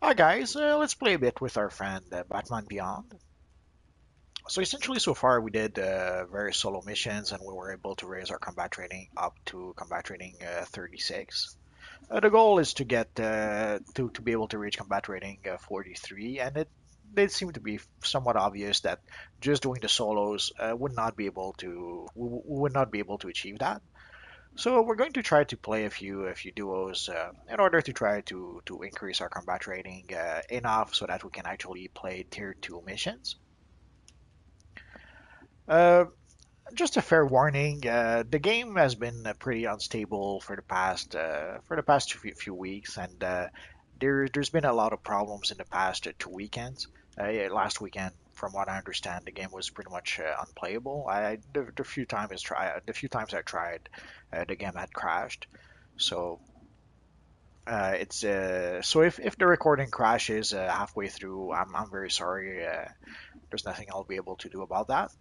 Hi guys, let's play a bit with our friend Batman Beyond. So essentially, so far we did various solo missions, and we were able to raise our combat rating up to combat rating 36. The goal is to get to be able to reach combat rating 43, and it did seem to be somewhat obvious that just doing the solos would not be able to achieve that. So we're going to try to play a few duos in order to try to increase our combat rating enough so that we can actually play tier 2 missions. Uh, just a fair warning, the game has been pretty unstable for the past few weeks, and there's been a lot of problems in the past 2 weekends. Yeah, last weekend, from what I understand, the game was pretty much unplayable. The few times I tried, the game had crashed. So it's so if the recording crashes halfway through, I'm very sorry. There's nothing I'll be able to do about that.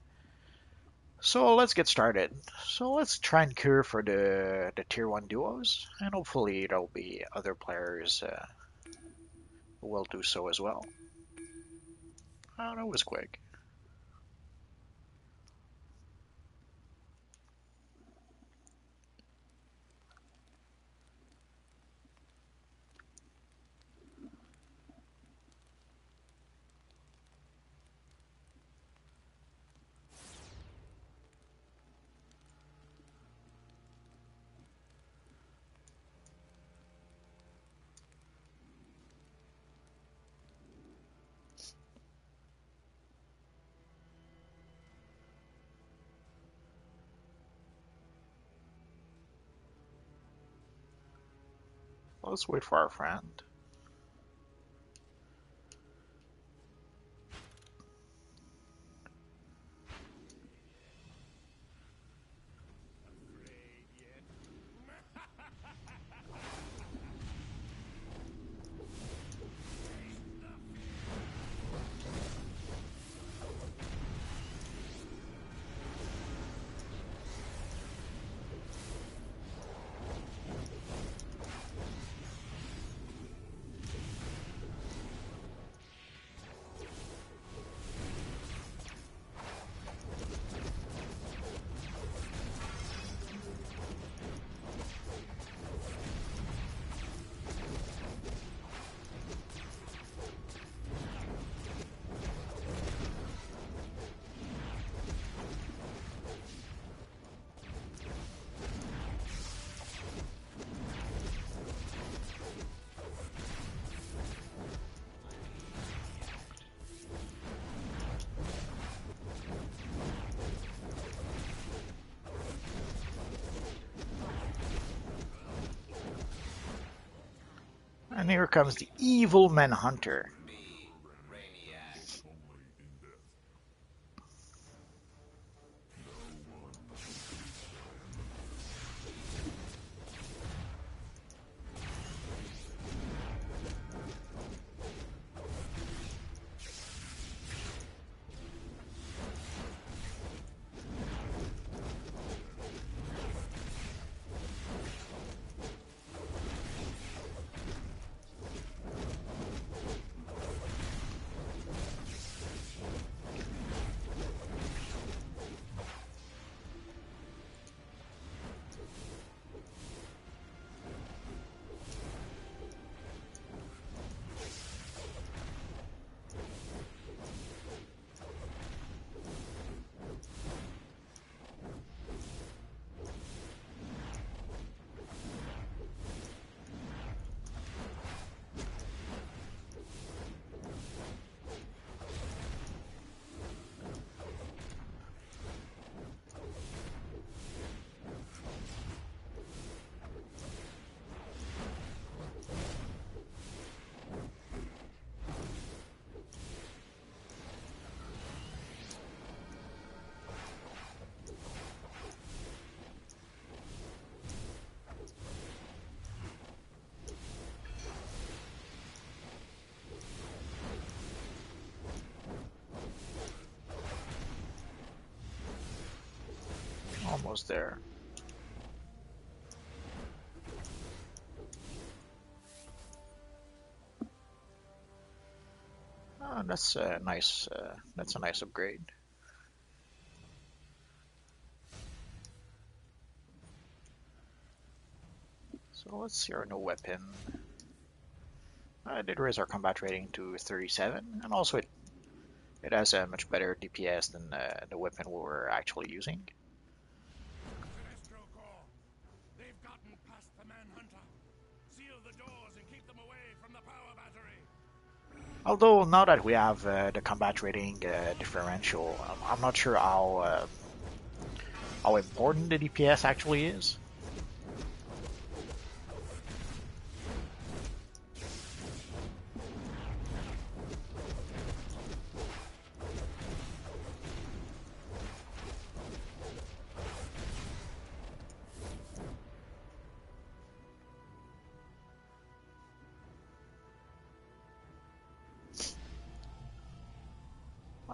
So let's get started. So let's try and cure for the tier one duos, and hopefully there'll be other players who will do so as well. Oh, that was quick. Let's wait for our friend. And here comes the evil Manhunter. Almost there. That's a nice. That's a nice upgrade. So let's see our new weapon. Did raise our combat rating to 37, and also it has a much better DPS than the weapon we were actually using. They've gotten past the manhunter. Seal the doors and keep them away from the power battery. Although now that we have the combat rating differential, I'm not sure how important the DPS actually is.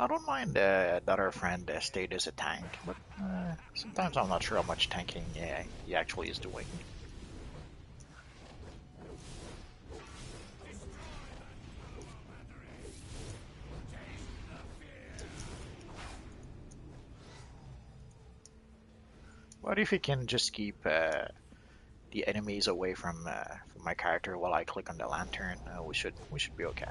I don't mind that our friend stayed as a tank, but sometimes I'm not sure how much tanking he actually is doing. But if he can just keep the enemies away from my character while I click on the lantern, we should be okay.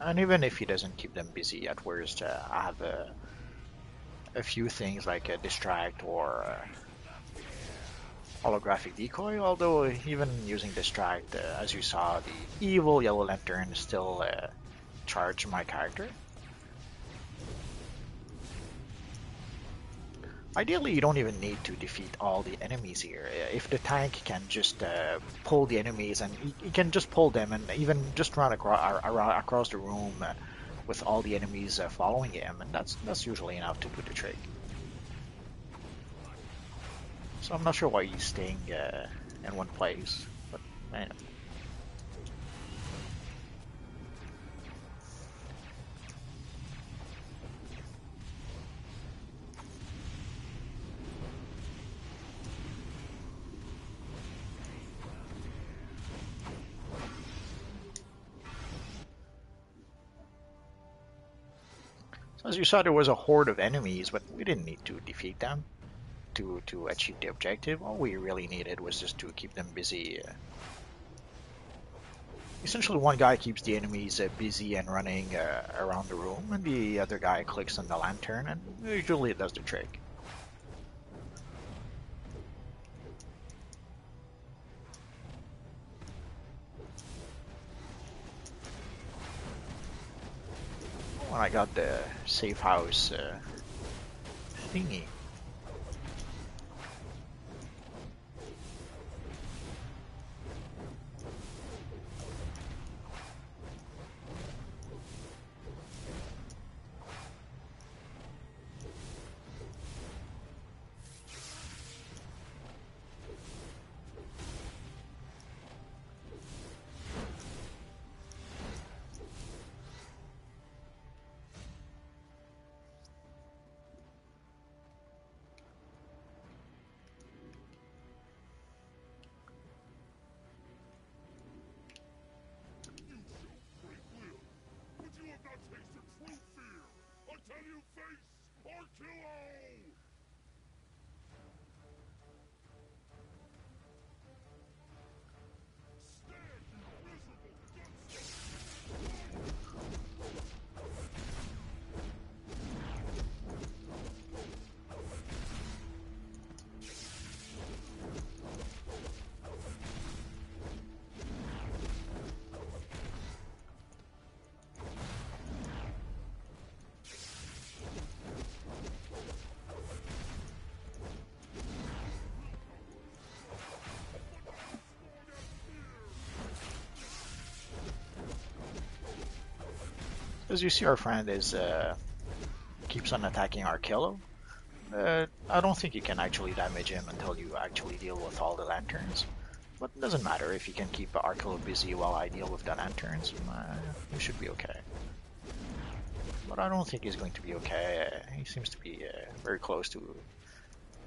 And even if he doesn't keep them busy at worst, I have a few things like a distract or holographic decoy. Although even using distract, as you saw, the evil yellow lantern still charge my character. Ideally, you don't even need to defeat all the enemies here. If the tank can just pull the enemies, and he can just pull them, and even just run across the room with all the enemies following him, and that's usually enough to do the trick. So I'm not sure why he's staying in one place, but anyway. So as you saw, there was a horde of enemies, but we didn't need to defeat them to achieve the objective. All we really needed was just to keep them busy. Essentially, one guy keeps the enemies busy and running around the room, and the other guy clicks on the lantern, and usually it does the trick. When I got the safe house thingy. As you see, our friend is keeps on attacking our kilo. I don't think you can actually damage him until you actually deal with all the lanterns. But it doesn't matter if you can keep Arkelo busy while I deal with the lanterns. We should be okay. But I don't think he's going to be okay. He seems to be very close to.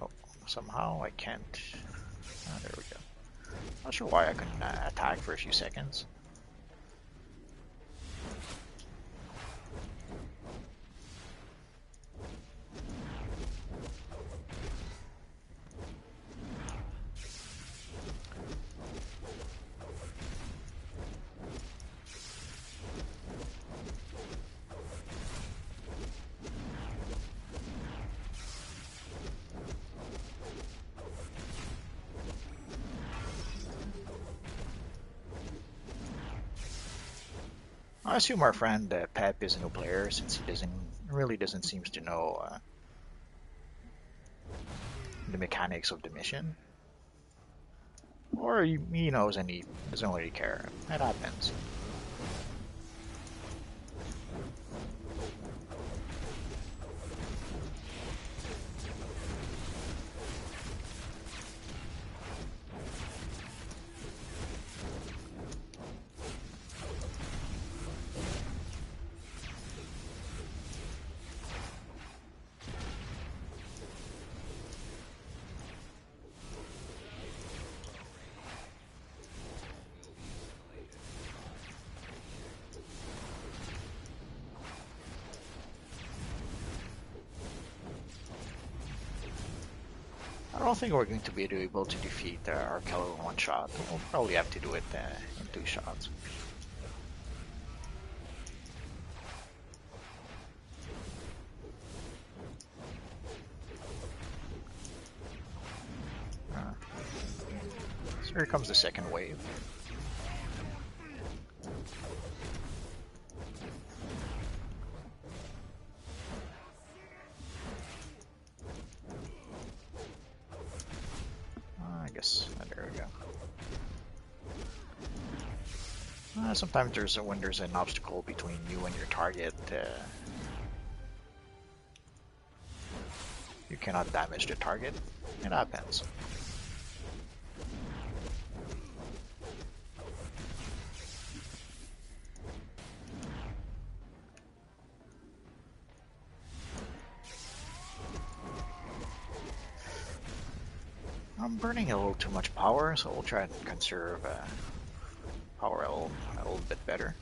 Oh, somehow I can't. Ah, there we go. Not sure why I couldn't attack for a few seconds. I assume our friend Pep is a new player since he doesn't seem to know the mechanics of the mission, or he knows and he doesn't really care. That happens. I don't think we're going to be able to defeat Arkello in one shot. We'll probably have to do it in two shots. Uh, so here comes the second wave. I guess there we go. Sometimes when there's an obstacle between you and your target, you cannot damage the target. It happens. I'm burning a little too much power, so we'll try and conserve power a little bit better.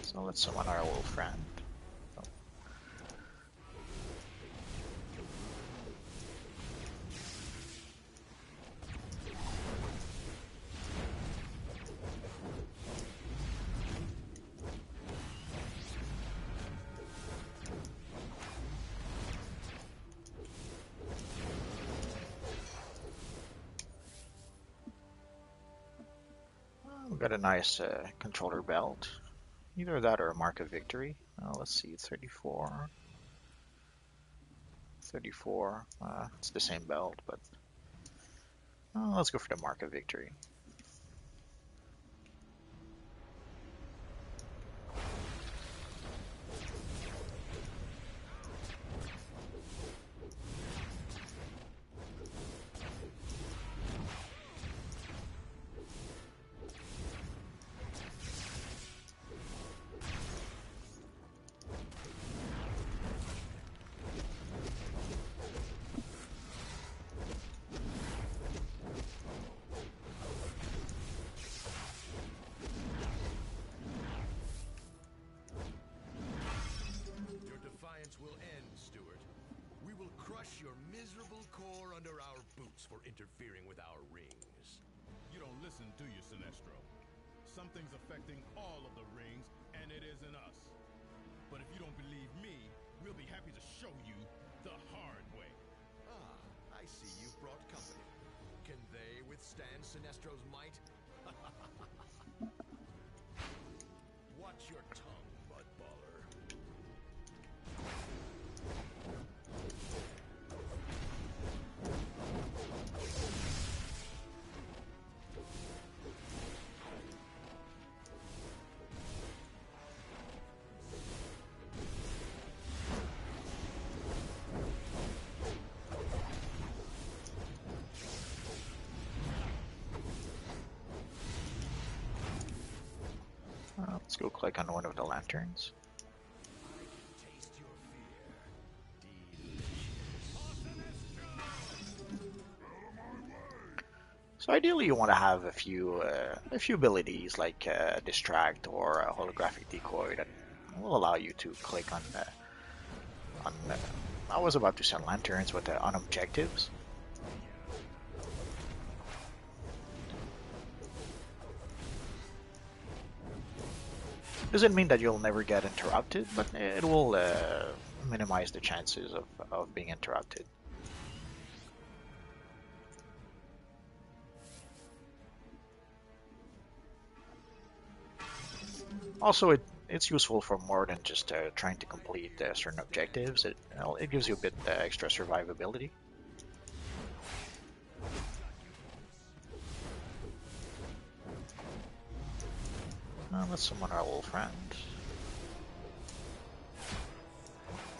So let's summon our little friend. Oh. We've got a nice controller belt. Either that or a mark of victory. Let's see, 34. 34. It's the same belt, but let's go for the mark of victory. Will end, Stuart. We will crush your miserable core under our boots for interfering with our rings. You don't listen, do you, Sinestro? Something's affecting all of the rings, and it isn't us. But if you don't believe me, we'll be happy to show you the hard way. Ah, I see you've brought company. Can they withstand Sinestro's might? Watch your tongue, buttballer. Let's go click on one of the lanterns. So ideally, you want to have a few abilities like distract or a holographic decoy that will allow you to click on. I was about to send lanterns, but on objectives. Doesn't mean that you'll never get interrupted, but it will minimize the chances of being interrupted. Also, it's useful for more than just trying to complete certain objectives. It gives you a bit extra survivability. Let's summon our old friend.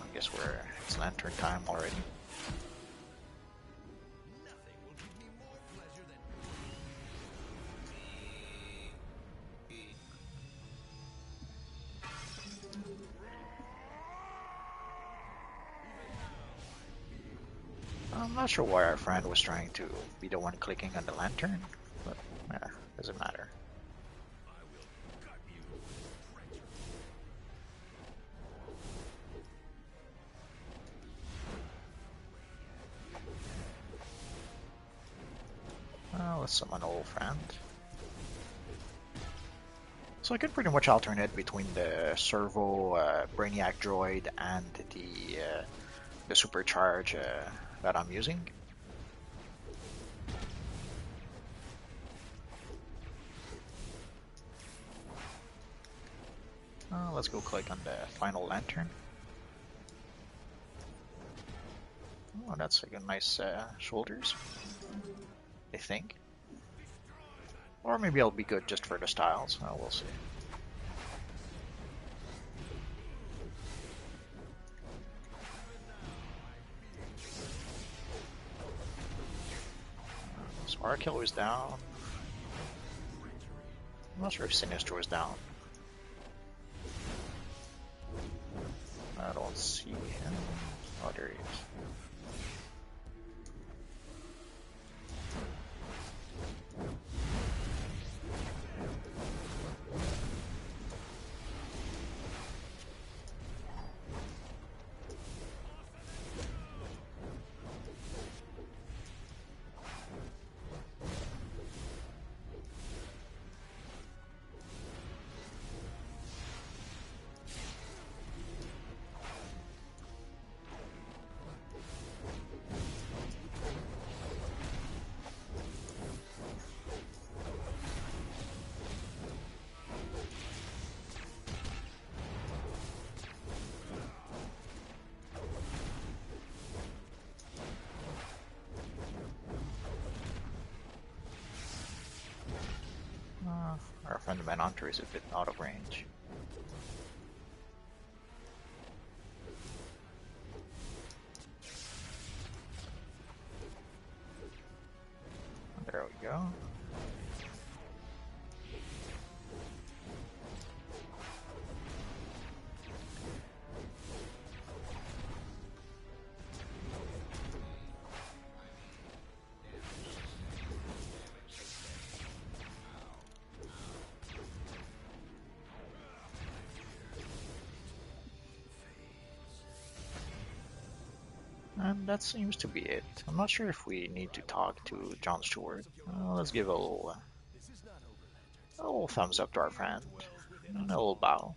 I guess it's lantern time already. I'm not sure why our friend was trying to be the one clicking on the lantern, but doesn't matter. Let's summon old friend. So I can pretty much alternate between the servo brainiac droid and the supercharge that I'm using. Let's go click on the final lantern. Oh, that's like a nice shoulders, I think. Or maybe I'll be good just for the styles. We'll see. So Arkell is down. I'm not sure if Sinistro is down. I don't see him. Oh, there he is. Our friend Manhunter is a bit out of range. There we go. And that seems to be it. I'm not sure if we need to talk to John Stewart. Let's give a little thumbs up to our friend and a little bow.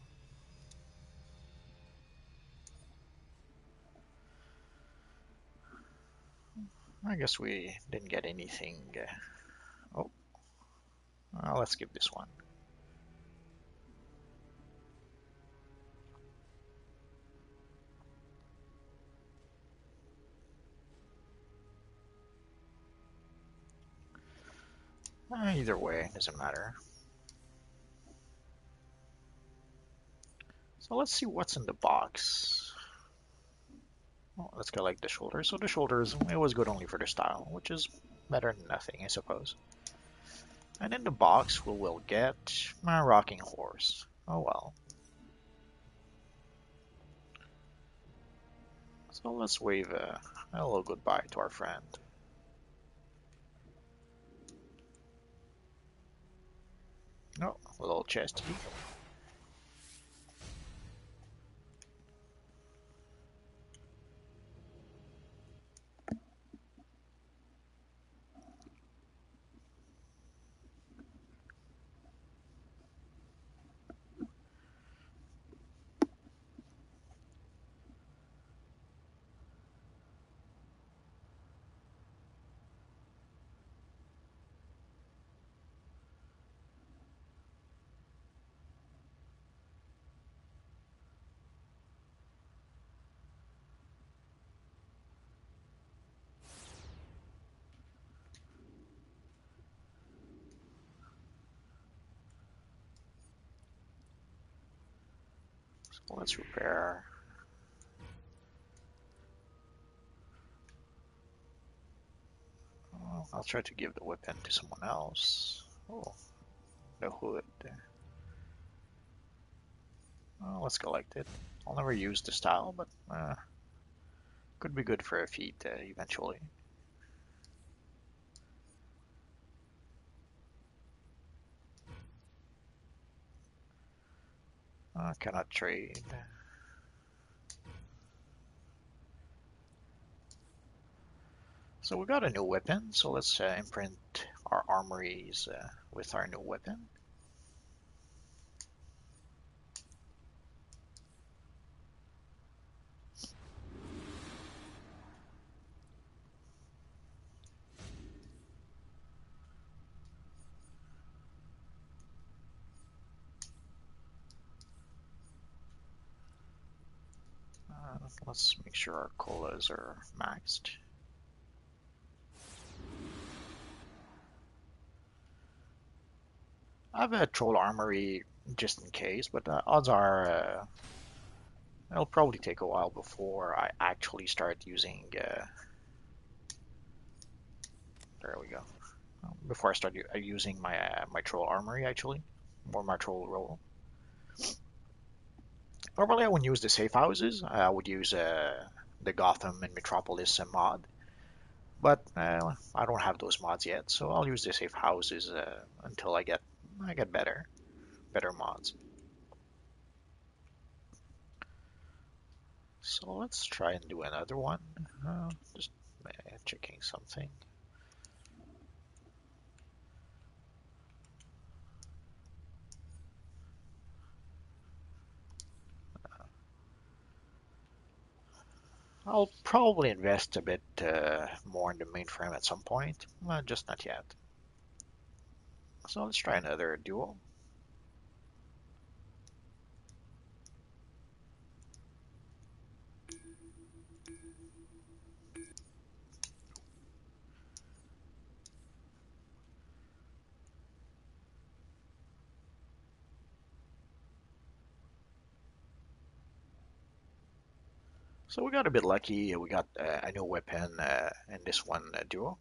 I guess we didn't get anything. Oh, let's skip this one. Either way, doesn't matter. So let's see what's in the box. Oh, let's go like the shoulders. So the shoulders, it was good only for the style, which is better than nothing, I suppose. And in the box, we will get my rocking horse. Oh well. So let's wave a little goodbye to our friend. Oh, a little chest key. So let's repair. Oh, I'll try to give the weapon to someone else. Oh, the hood. Oh, let's collect it. I'll never use the style, but could be good for a feat eventually. Cannot trade. So we got a new weapon, so let's imprint our armories with our new weapon. Let's make sure our colas are maxed. I have a troll armory just in case, but odds are it'll probably take a while before I actually start using. There we go. Before I start using my troll armory actually, or my troll roll. Normally I wouldn't use the safe houses. I would use the Gotham and Metropolis mod, but I don't have those mods yet, so I'll use the safe houses until I get better mods. So let's try and do another one. Just checking something. I'll probably invest a bit more in the mainframe at some point, just not yet. So let's try another duo. So we got a bit lucky. We got a new weapon in this one duo.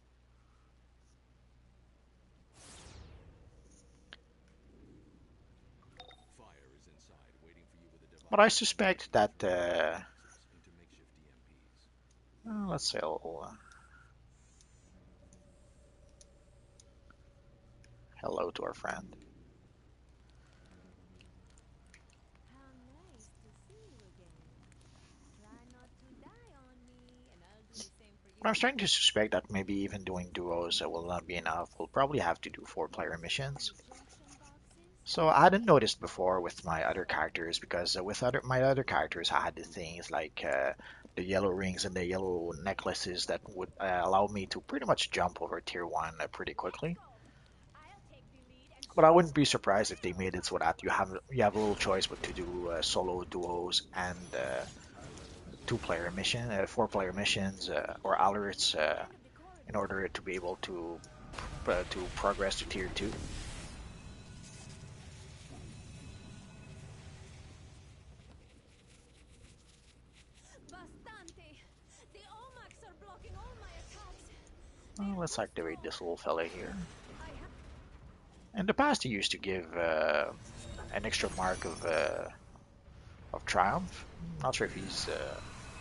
Fire is inside, waiting for you with a But I device that suspect converts that, nuclear pulses into makeshift EMPs. let's say, hello to our friend. How nice to see you again. Try not to die on me, and I'll do the same for But I'm you. starting to suspect that maybe even doing duos will not be enough. We'll probably have to do four-player missions. Any junction boxes? So I hadn't noticed before with my other characters because with my other characters I had the things like the yellow rings and the yellow necklaces that would allow me to pretty much jump over tier one pretty Let's quickly. go. I'll take the lead and But I show you wouldn't be who's surprised if they real made it so that tough. you have a little choice but to do solo duos and two-player mission, four-player missions or alerts End of the in corridor. order to be able to progress to tier two. Bastante. The Omacs are blocking all my attacks. Well, They're let's too activate strong. this little fella here. I have In the past, he used to give an extra mark of triumph. I'm not sure if he's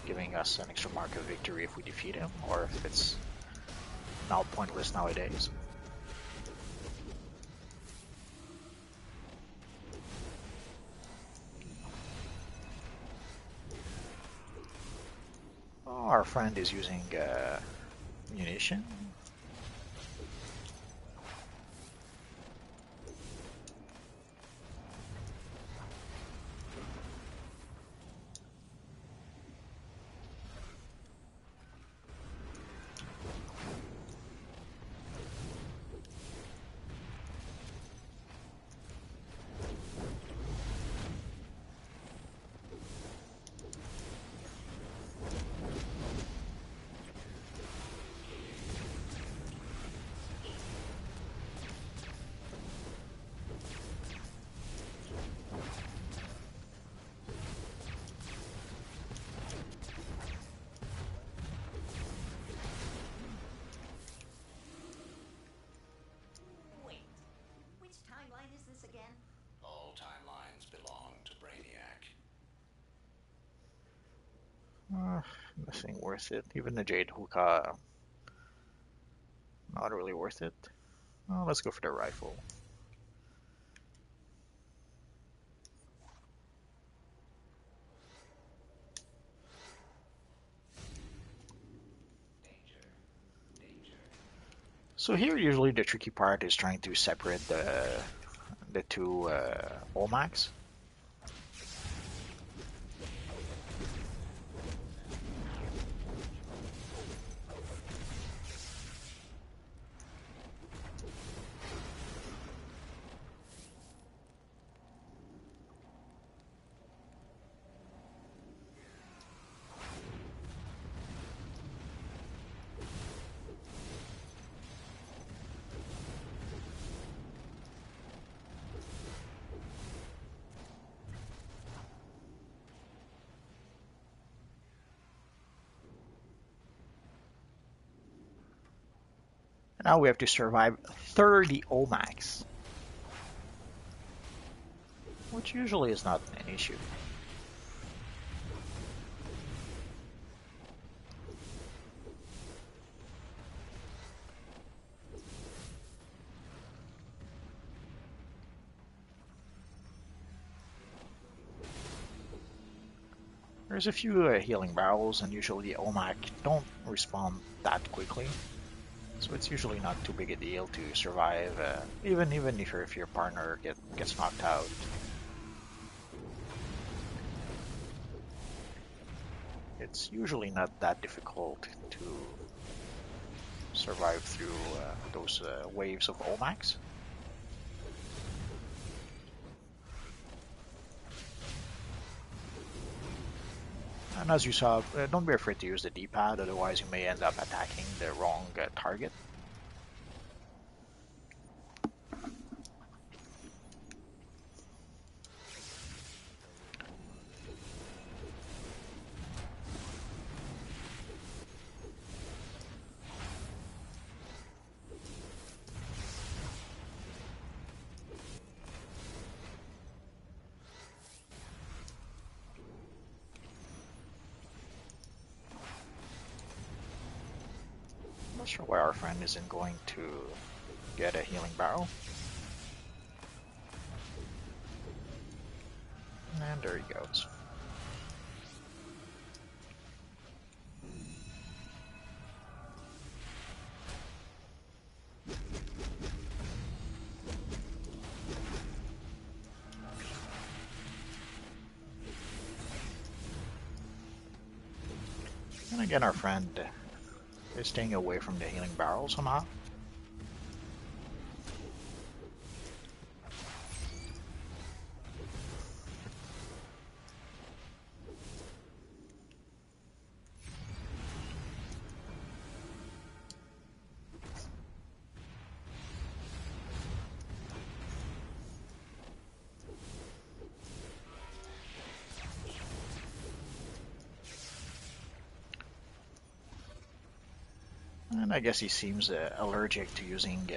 giving us an extra mark of victory if we defeat him, or if it's now pointless nowadays. Oh, our friend is using munition. Wait, which timeline is this again? All timelines belong to Brainiac. Nothing worth it. Even the Jade Hookah, not really worth it. Oh, let's go for the rifle. Danger. Danger. So here, usually the tricky part is trying to separate the two Olmacs. Now we have to survive 30 Olmacs, which usually is not an issue. There's a few healing barrels, and usually the Olmac don't respond that quickly, so it's usually not too big a deal to survive, even if your partner gets knocked out. It's usually not that difficult to survive through those waves of Olmacs. And as you saw, don't be afraid to use the D-pad, otherwise you may end up attacking the wrong target. I'm not sure why our friend isn't going to get a healing barrel. And there he goes. And again, our friend is staying away from the healing barrel somehow. And I guess he seems allergic to using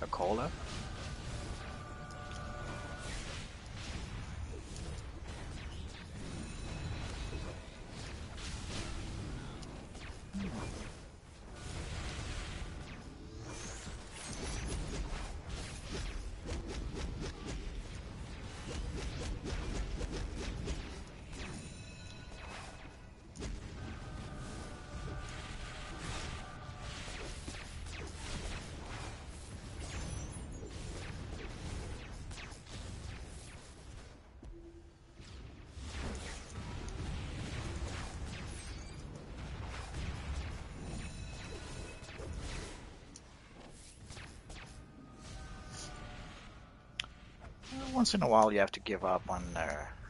a cola. once in a while, you have to give up on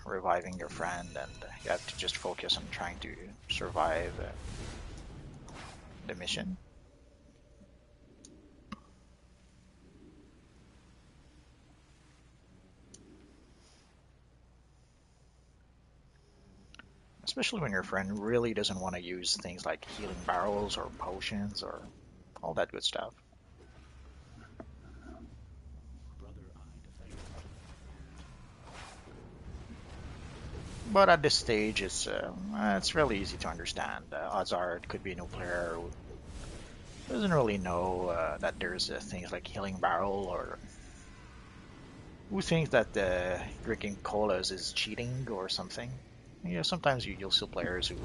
reviving your friend, and you have to just focus on trying to survive the mission. Especially when your friend really doesn't want to use things like healing barrels or potions or all that good stuff. But at this stage, it's really easy to understand. Odds are it could be a new player who doesn't really know that there's things like healing barrel, or who thinks that drinking colas is cheating or something. You know, sometimes you'll see players who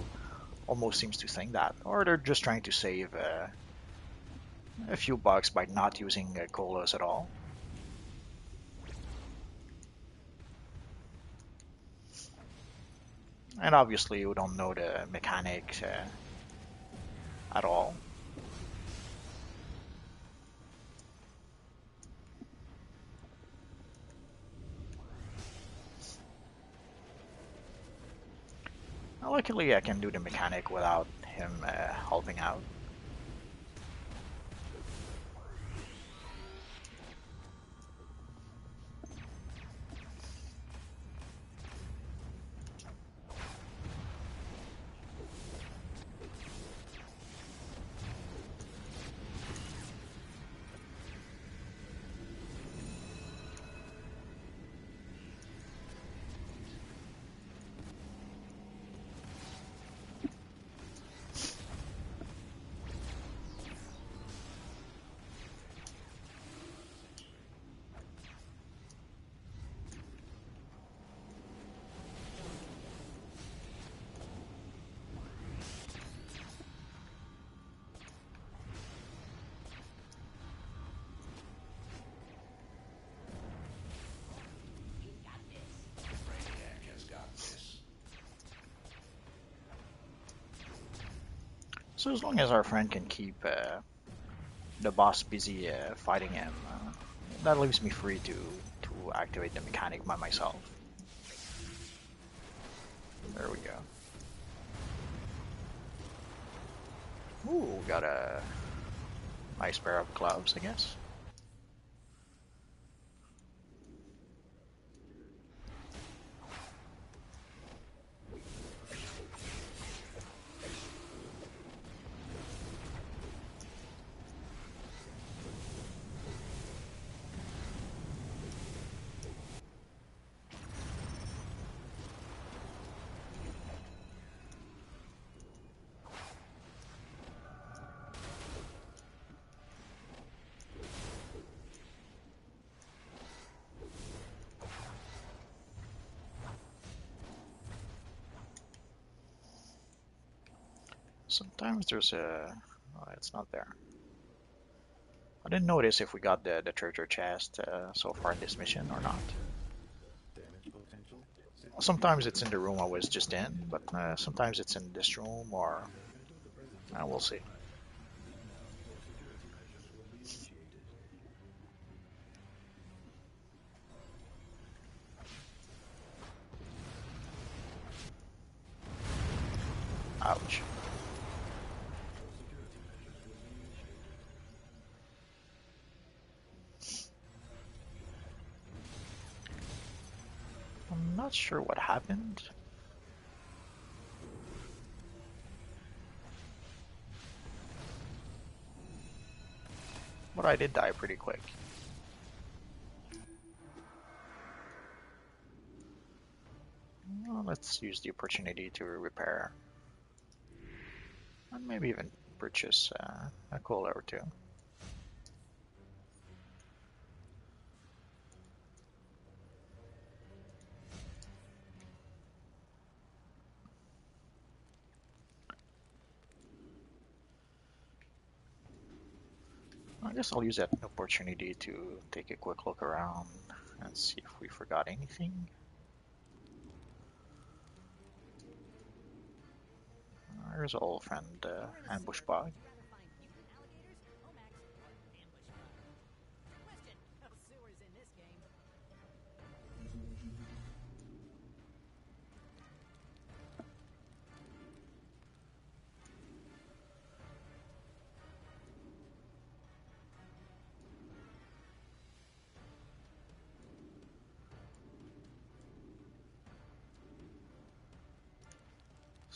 almost seems to think that, or they're just trying to save a few bucks by not using colas at all. And obviously, you don't know the mechanics at all. Luckily, I can do the mechanic without him helping out. Brainiac has got this. So as long as our friend can keep the boss busy fighting him, that leaves me free to activate the mechanic by myself. There we go. Ooh, got a nice pair of gloves, I guess. Sometimes there's a... Oh, it's not there. I didn't notice if we got the treasure chest so far in this mission or not. Sometimes it's in the room I was just in, but sometimes it's in this room, or we'll see. Ouch. I'm not sure what happened. But I did die pretty quick. Well, let's use the opportunity to repair. And maybe even purchase a cola or two. I guess I'll use that opportunity to take a quick look around and see if we forgot anything. There's an old friend, ambush bug.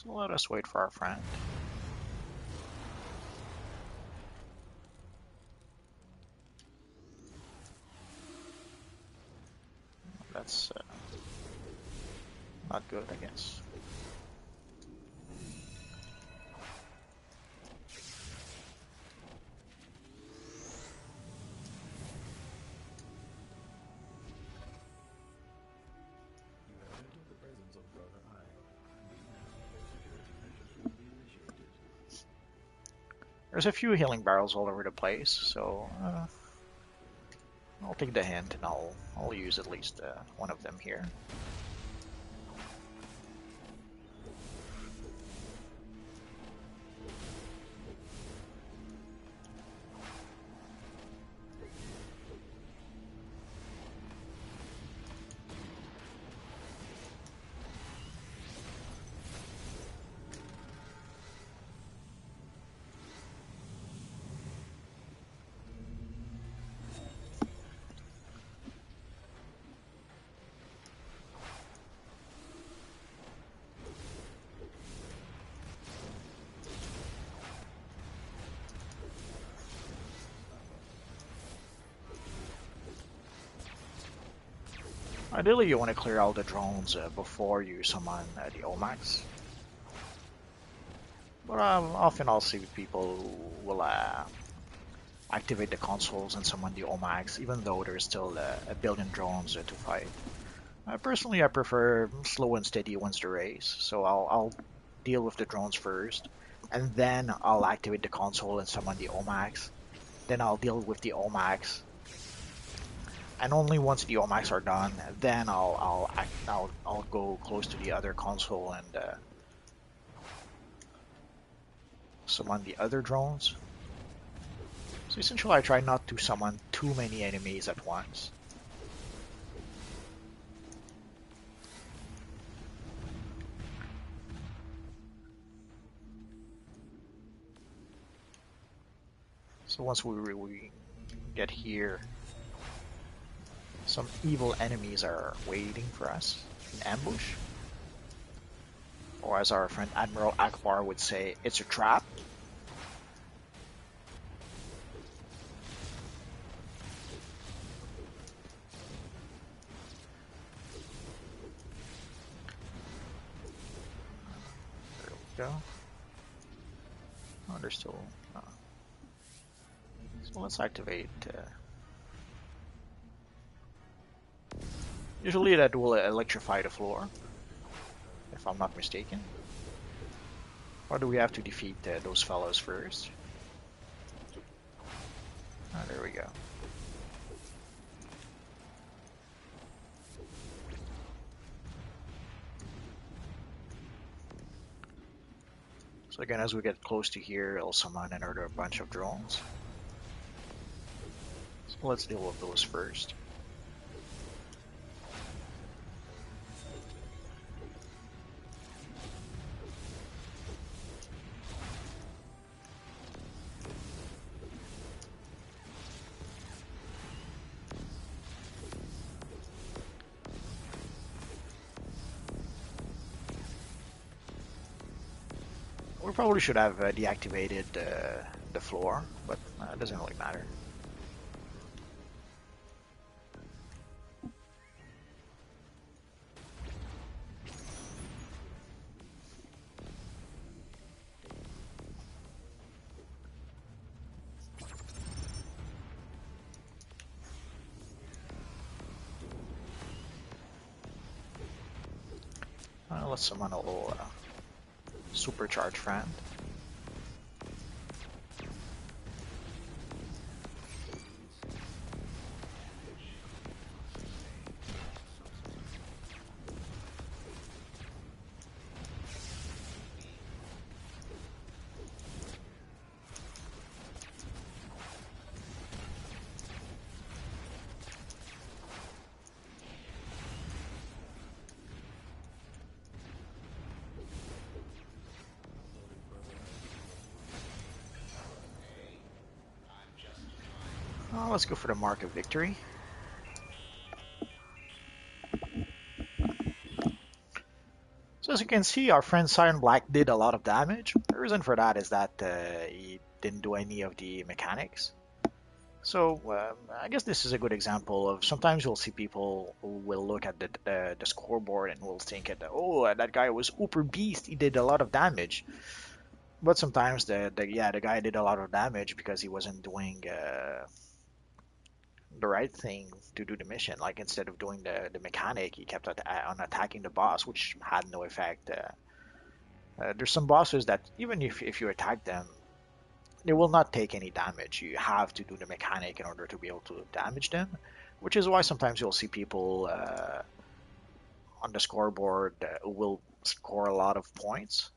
So let us wait for our friend. That's not good, I guess. There's a few healing barrels all over the place, so I'll take the hint and I'll use at least one of them here. Ideally, you want to clear all the drones before you summon the Omax. But often I'll see people who will activate the consoles and summon the Omax, even though there's still a billion drones to fight. Personally, I prefer slow and steady wins the race, so I'll deal with the drones first, and then I'll activate the console and summon the Omax. Then I'll deal with the Omax, and only once the Omax are done, then I'll go close to the other console and summon the other drones. So essentially, I try not to summon too many enemies at once. So once we get here, some evil enemies are waiting for us in ambush. Or as our friend Admiral Akbar would say, it's a trap. There we go. Oh, there's still... So let's activate... Usually that will electrify the floor, if I'm not mistaken. Or do we have to defeat those fellows first? Ah, there we go. So again, as we get close to here, it'll summon another bunch of drones. So let's deal with those first. We probably should have deactivated the floor, but it doesn't really matter. Let's summon a little supercharged friend. Let's go for the mark of victory. So as you can see, our friend Siren Black did a lot of damage. The reason for that is that he didn't do any of the mechanics. So I guess this is a good example of sometimes you'll see people who will look at the scoreboard and will think that, oh, that guy was uber beast, he did a lot of damage. But sometimes the guy did a lot of damage because he wasn't doing the right thing to do the mission. Like instead of doing the mechanic, he kept on attacking the boss, which had no effect. There's some bosses that even if you attack them, they will not take any damage. You have to do the mechanic in order to be able to damage them, which is why sometimes you'll see people on the scoreboard who will score a lot of points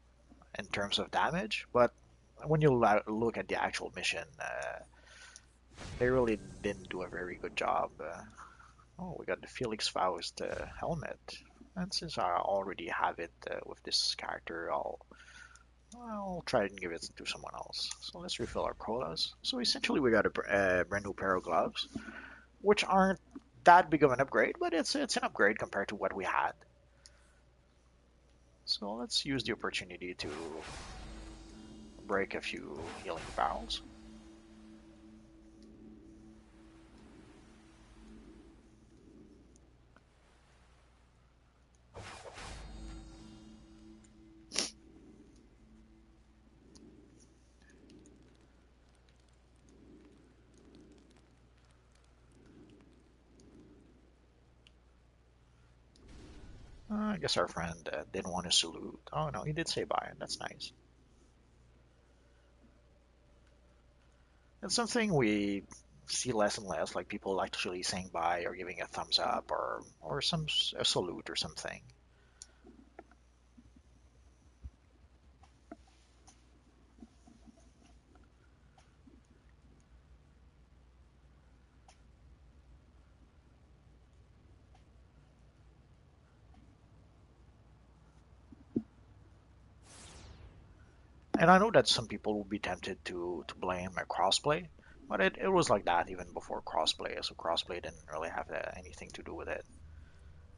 in terms of damage, but when you look at the actual mission, they really didn't do a very good job. Oh, we got the Felix Faust helmet, and since I already have it with this character, I'll try and give it to someone else. So let's refill our quotas. So essentially, we got a brand new pair of gloves, which aren't that big of an upgrade, but it's an upgrade compared to what we had. So let's use the opportunity to break a few healing barrels. I guess our friend didn't want to salute. Oh no, he did say bye. That's nice. It's something we see less and less, like people actually saying bye or giving a thumbs up or a salute or something. And I know that some people will be tempted to blame a crossplay, but it was like that even before crossplay, so crossplay didn't really have anything to do with it.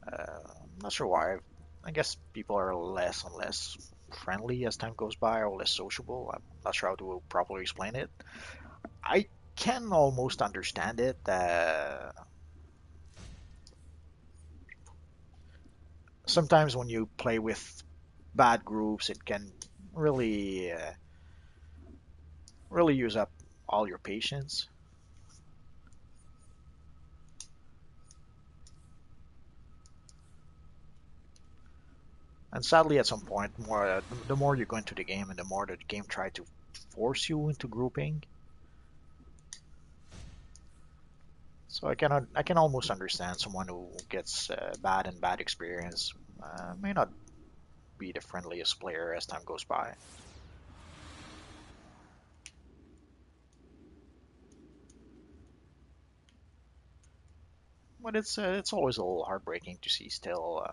I'm not sure why. I guess people are less and less friendly as time goes by, or less sociable. I'm not sure how to properly explain it. I can almost understand it. Sometimes when you play with bad groups, it can really use up all your patience. And sadly, at some point, the more you go into the game, and the more the game try to force you into grouping. So I can almost understand someone who gets bad experience may not be the friendliest player as time goes by. But it's always a little heartbreaking to see still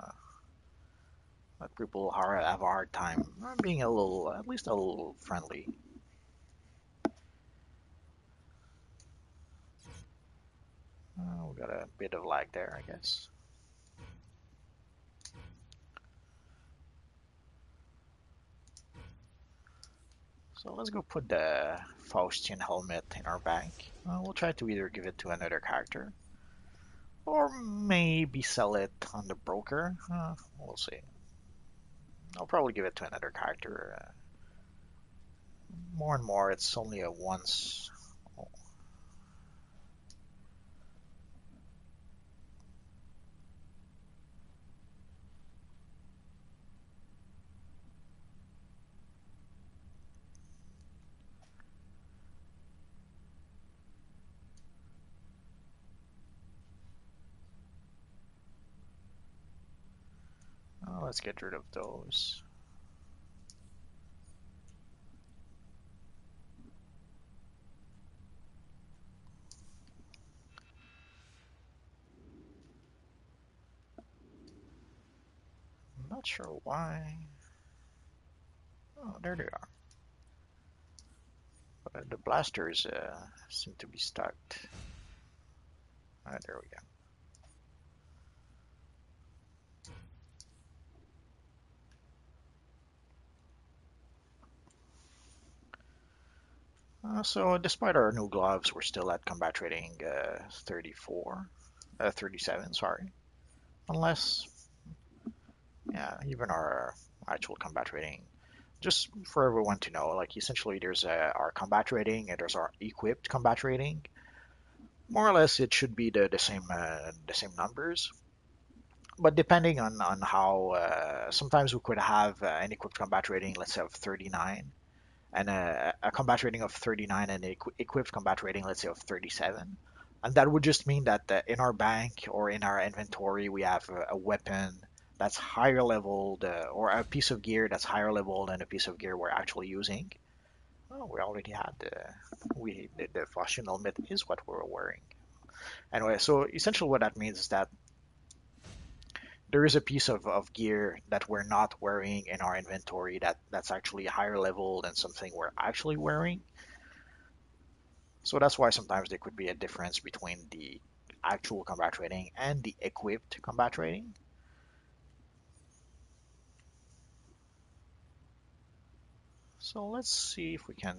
that people have a hard time being a little, at least a little friendly. We got a bit of lag there, I guess. So let's go put the Faustian helmet in our bank. We'll try to either give it to another character or maybe sell it on the broker. We'll see. I'll probably give it to another character. More and more, it's only a once. Let's get rid of those. I'm not sure why. Oh, there they are. But the blasters seem to be stuck. There we go. So despite our new gloves, we're still at combat rating 37, sorry. Unless, yeah, even our actual combat rating. Just for everyone to know, like essentially there's our combat rating and there's our equipped combat rating. More or less, it should be the same numbers. But depending on how, sometimes we could have an equipped combat rating, let's say of 39, and a combat rating of 39 and an equipped combat rating, let's say of 37. And that would just mean that in our bank or in our inventory, we have a weapon that's higher leveled or a piece of gear that's higher level than a piece of gear we're actually using. Oh, we already had the fashion helmet is what we're wearing. Anyway, so essentially what that means is that there is a piece of gear that we're not wearing in our inventory that's actually higher level than something we're actually wearing. So that's why sometimes there could be a difference between the actual combat rating and the equipped combat rating. So let's see if we can.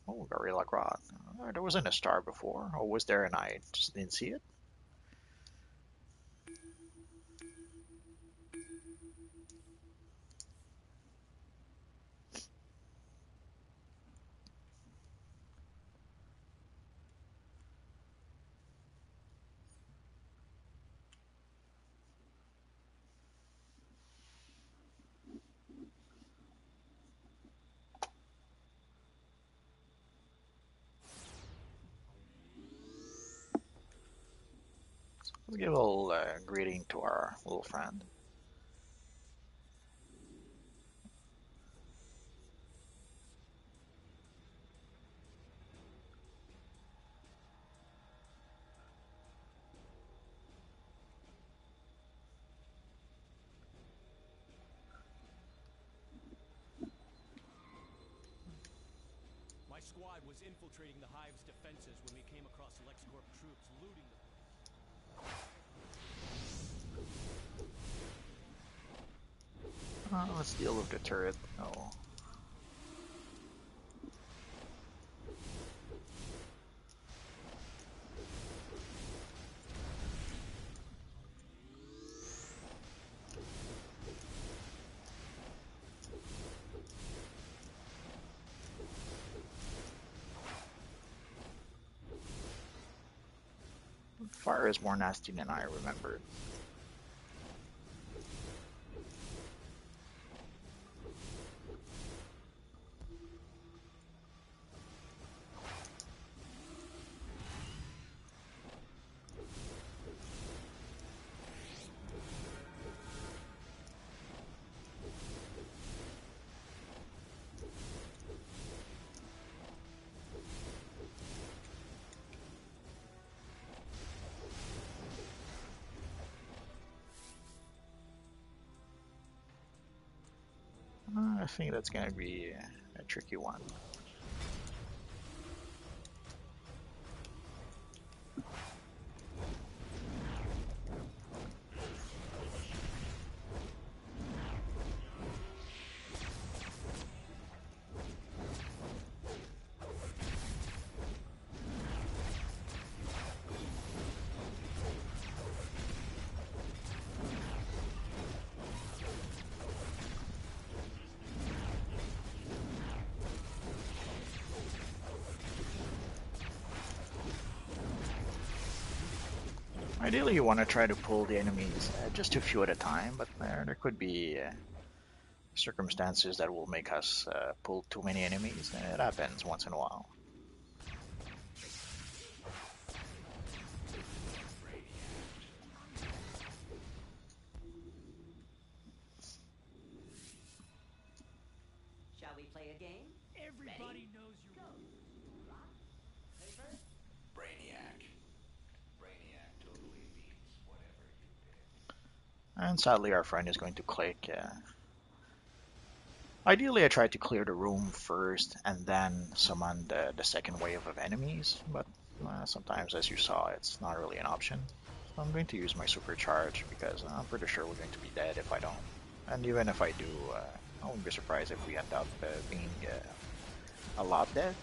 Oh, Gorilla Grodd. There wasn't a star before, or was there and I just didn't see it? Let's give a little greeting to our little friend. My squad was infiltrating the Hive's defenses when we came across LexCorp troops looting the Let's deal with the turret. Oh. Fire is more nasty than I remembered. I think that's gonna be a tricky one. Ideally, you want to try to pull the enemies just a few at a time, but there could be circumstances that will make us pull too many enemies. It happens once in a while. Shall we play a game? Everybody knows you. Go. Rock, paper, Brainiac. Brainiac totally beats whatever you pick. And sadly, our friend is going to click. Ideally, I try to clear the room first and then summon the second wave of enemies, but sometimes, as you saw, it's not really an option. So I'm going to use my supercharge because I'm pretty sure we're going to be dead if I don't. And even if I do, I wouldn't be surprised if we end up being a lot dead.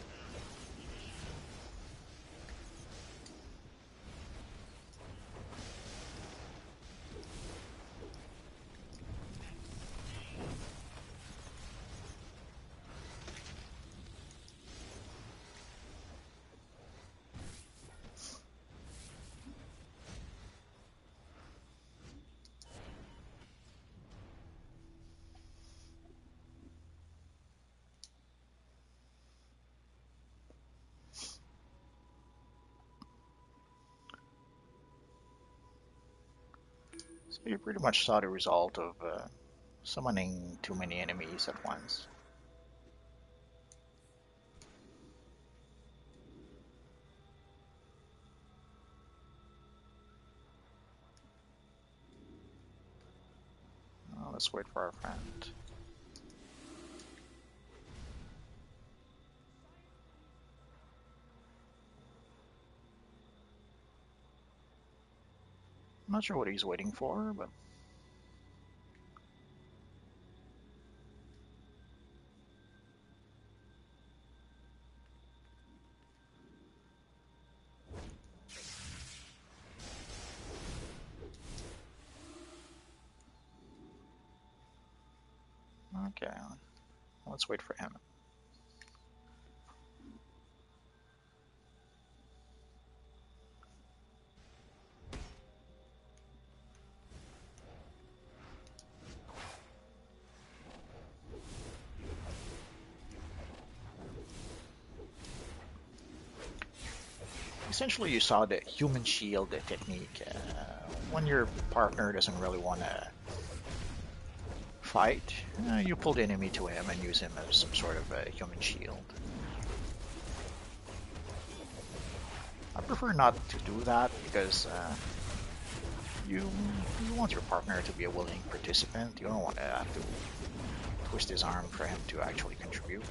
So you pretty much saw the result of summoning too many enemies at once. Let's wait for our friend. I'm not sure what he's waiting for, but okay, let's wait for him. Essentially, you saw the human shield technique. When your partner doesn't really want to fight, you pull the enemy to him and use him as some sort of a human shield. I prefer not to do that because you want your partner to be a willing participant. You don't want to have to twist his arm for him to actually contribute.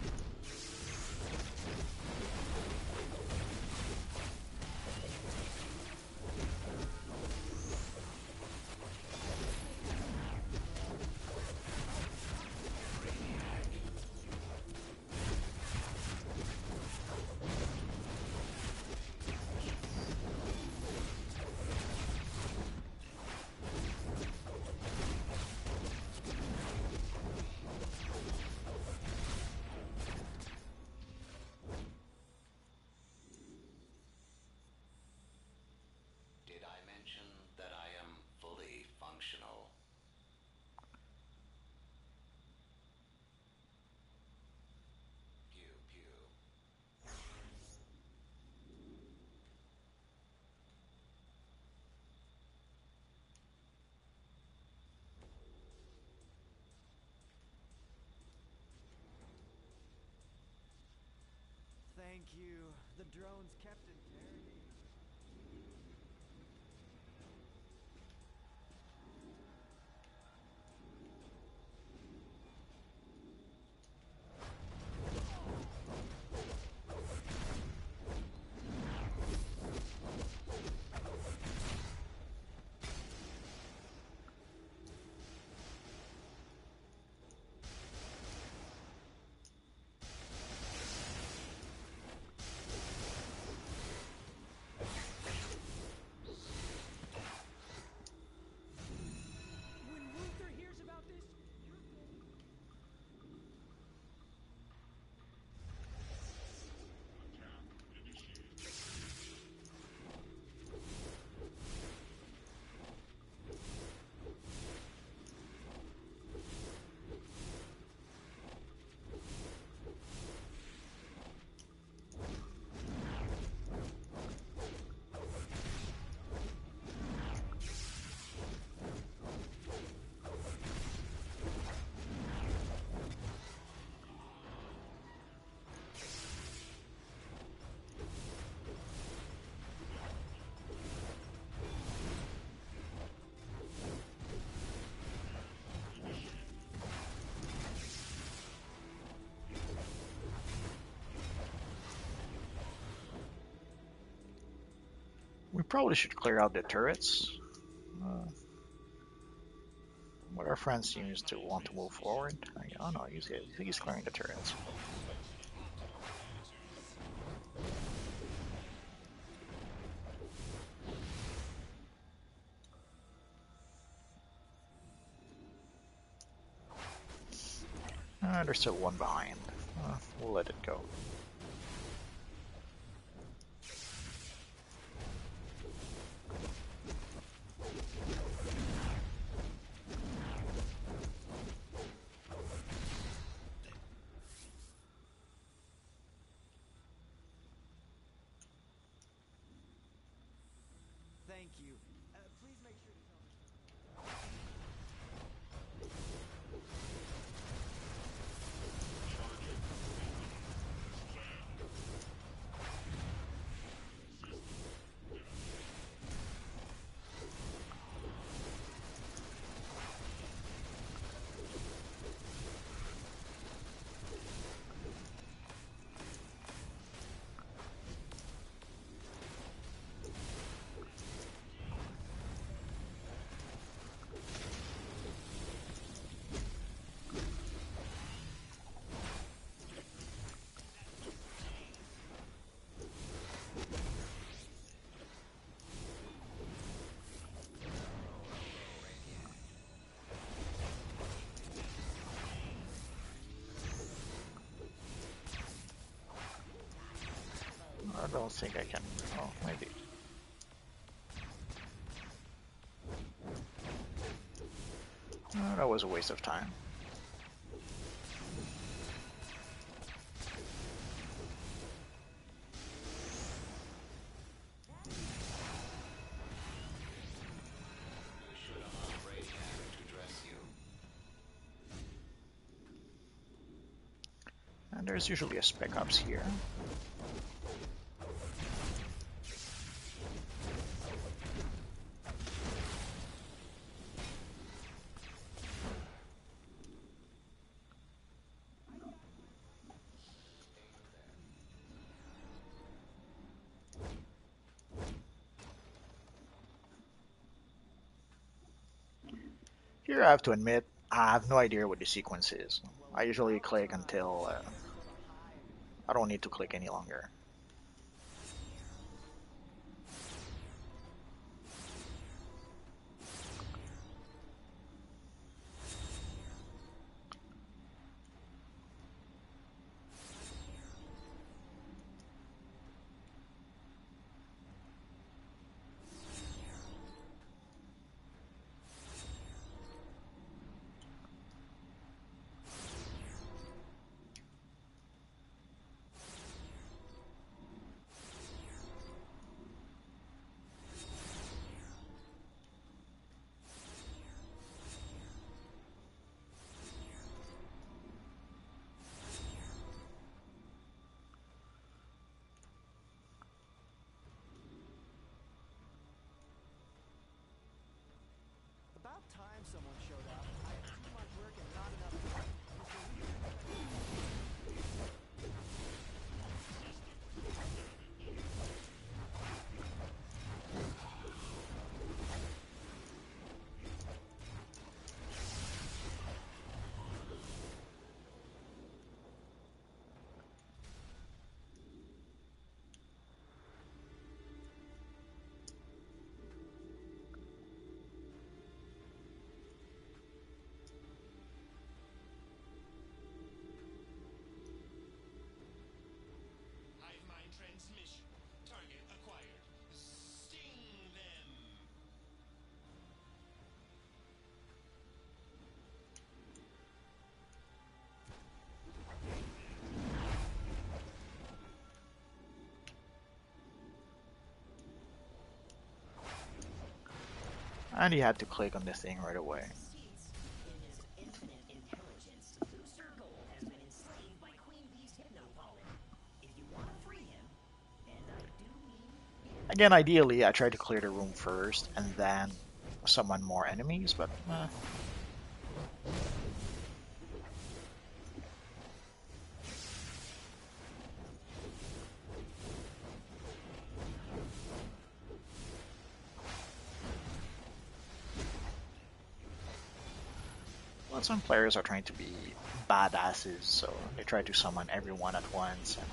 Did I mention that I am fully functional? Pew pew. Thank you. The drone's kept interrogating. When Luther hears about this, We probably should clear out the turrets. But our friend seems to want to move forward. Oh no, he's clearing the turrets. There's still one behind. We'll let it go. Thank you. Please make sure to tell me. I don't think I can. Oh, maybe. That was a waste of time. Should allow Radiant to dress you. And there's usually a spec ops here. Here I have to admit, I have no idea what the sequence is. I usually click until I don't need to click any longer. About time someone showed up. I have too much work and not enough time. Hive mind transmission. Target acquired. Sting them. And you had to click on the thing right away. In his infinite intelligence, Booster Gold has been enslaved by Queen Bee's hypno-pollen. If you want to free him, and I do mean Again, ideally, I try to clear the room first and then summon more enemies, but Well, some players are trying to be badasses, so they try to summon everyone at once, and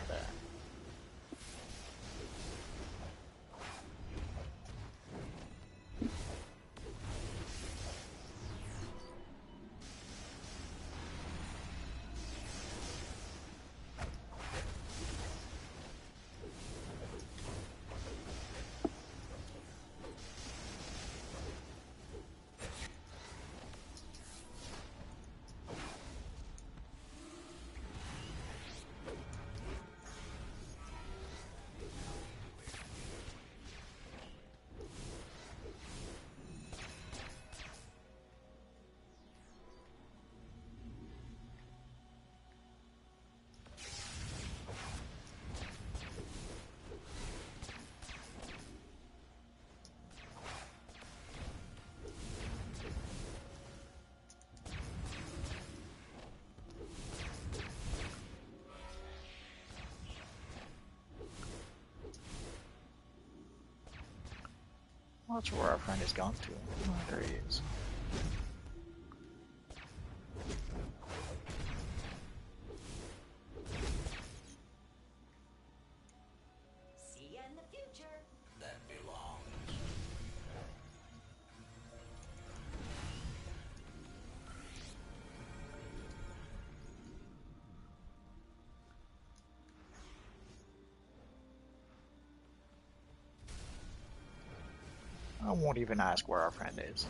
not sure where our friend is gone to. Oh, there he is. See ya in the future. That belongs. I won't even ask where our friend is.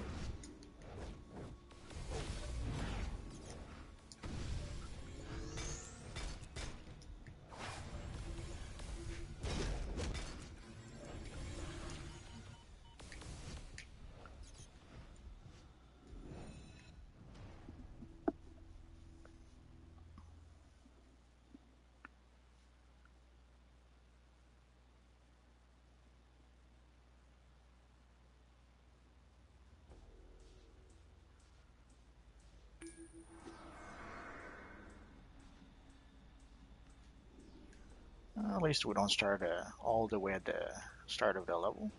At least we don't start all the way at the start of the level.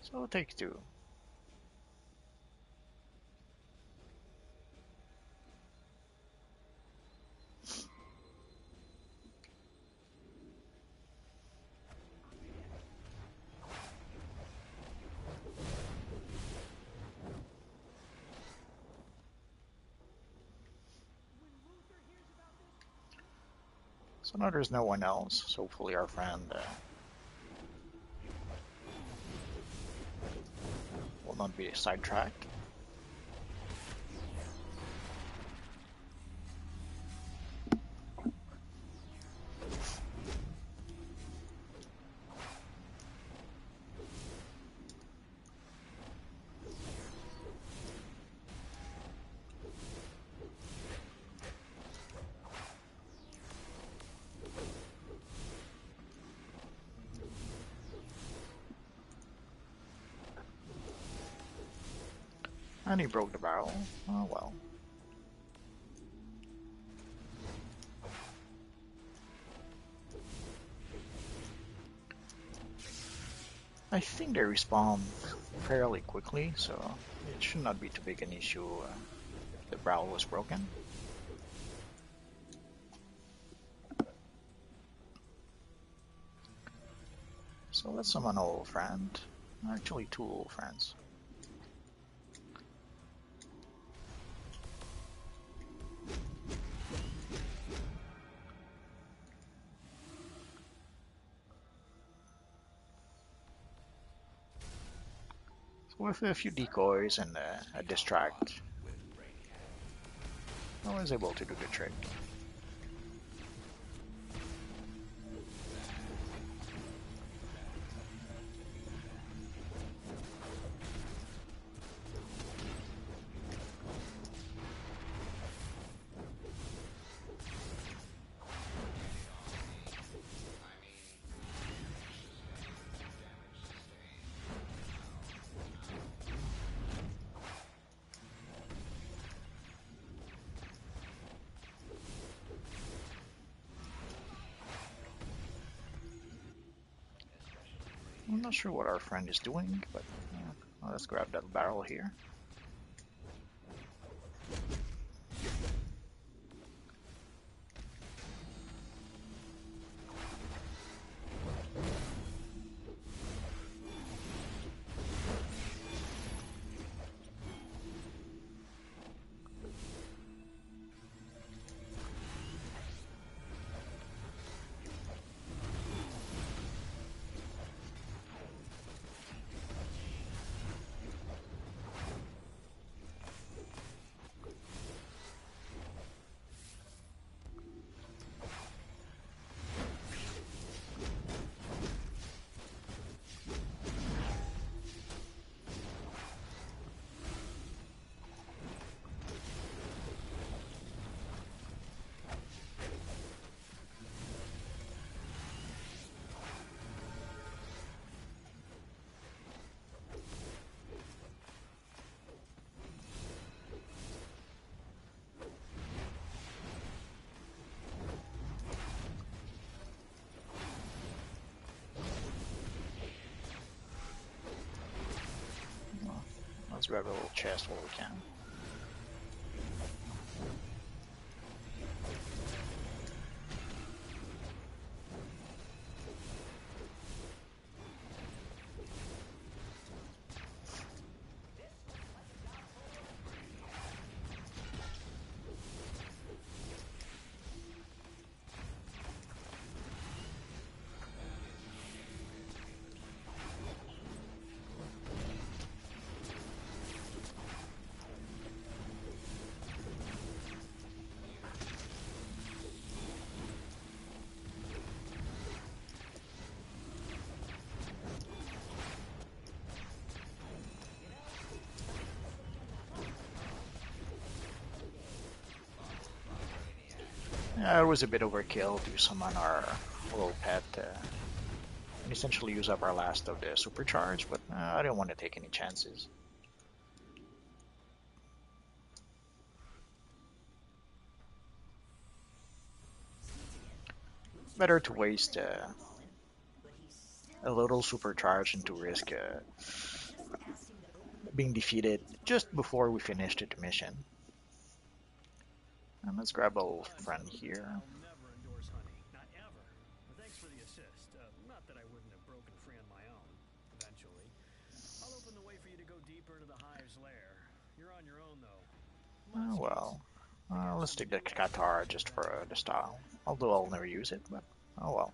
So take two. So now there's no one else, so hopefully our friend will not be sidetracked. And he broke the barrel. Oh well. I think they respawn fairly quickly, so it should not be too big an issue if the barrel was broken. So let's summon an old friend. Actually, two old friends. So with a few decoys and a distract, I was able to do the trick. I'm not sure what our friend is doing, but let's grab that barrel here. Let's grab a little chest while we can. It was a bit overkill to summon our little pet and essentially use up our last of the supercharge, but I didn't want to take any chances. Better to waste a little supercharge and to risk being defeated just before we finish the mission. And let's grab a little friend here. I'll never endorse honey. Not ever. But thanks for the assist. Not that I wouldn't have broken free on my own. Eventually. I'll open the way for you to go deeper into the hive's lair. You're on your own, though. Oh well. Let's take the Qatar just for the style. Although I'll never use it, but oh well.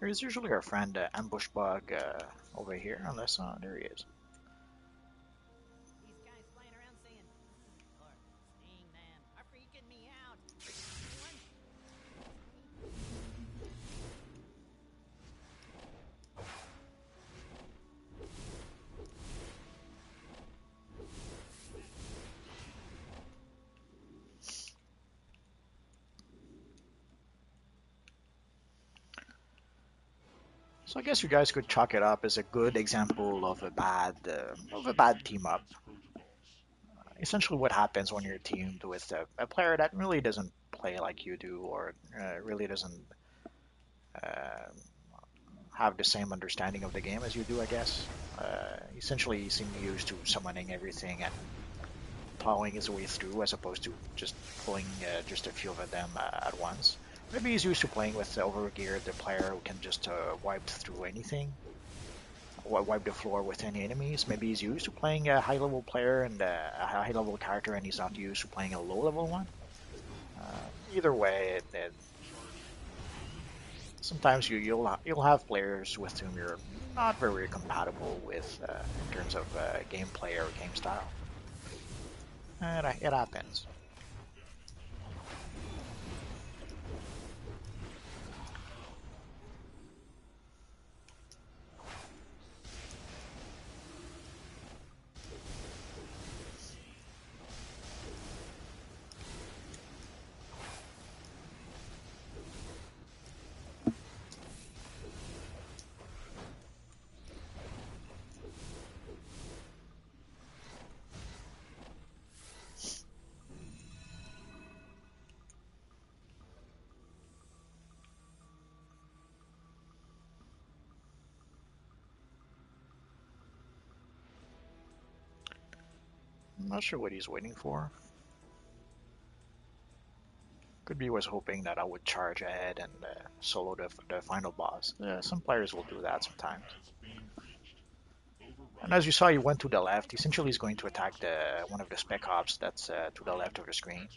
There's usually our friend Ambush Bug over here, unless there he is. These guys flying around saying, or saying them, are freaking me out. Anyone? So I guess you guys could chalk it up as a good example of a bad team up. Essentially, what happens when you're teamed with a player that really doesn't play like you do, or really doesn't uh, have the same understanding of the game as you do, I guess. Essentially, he seems used to summoning everything and plowing his way through, as opposed to just pulling just a few of them at once. Maybe he's used to playing with overgeared the player who can just wipe through anything, wipe the floor with any enemies. Maybe he's used to playing a high level player and a high level character, and he's not used to playing a low level one. Either way, sometimes you'll have players with whom you're not very compatible with in terms of gameplay or game style. It happens. I'm not sure what he's waiting for. Could be he was hoping that I would charge ahead and solo the final boss. Some players will do that sometimes. And as you saw, he went to the left. Essentially, he's going to attack the one of the spec ops that's to the left of the screen.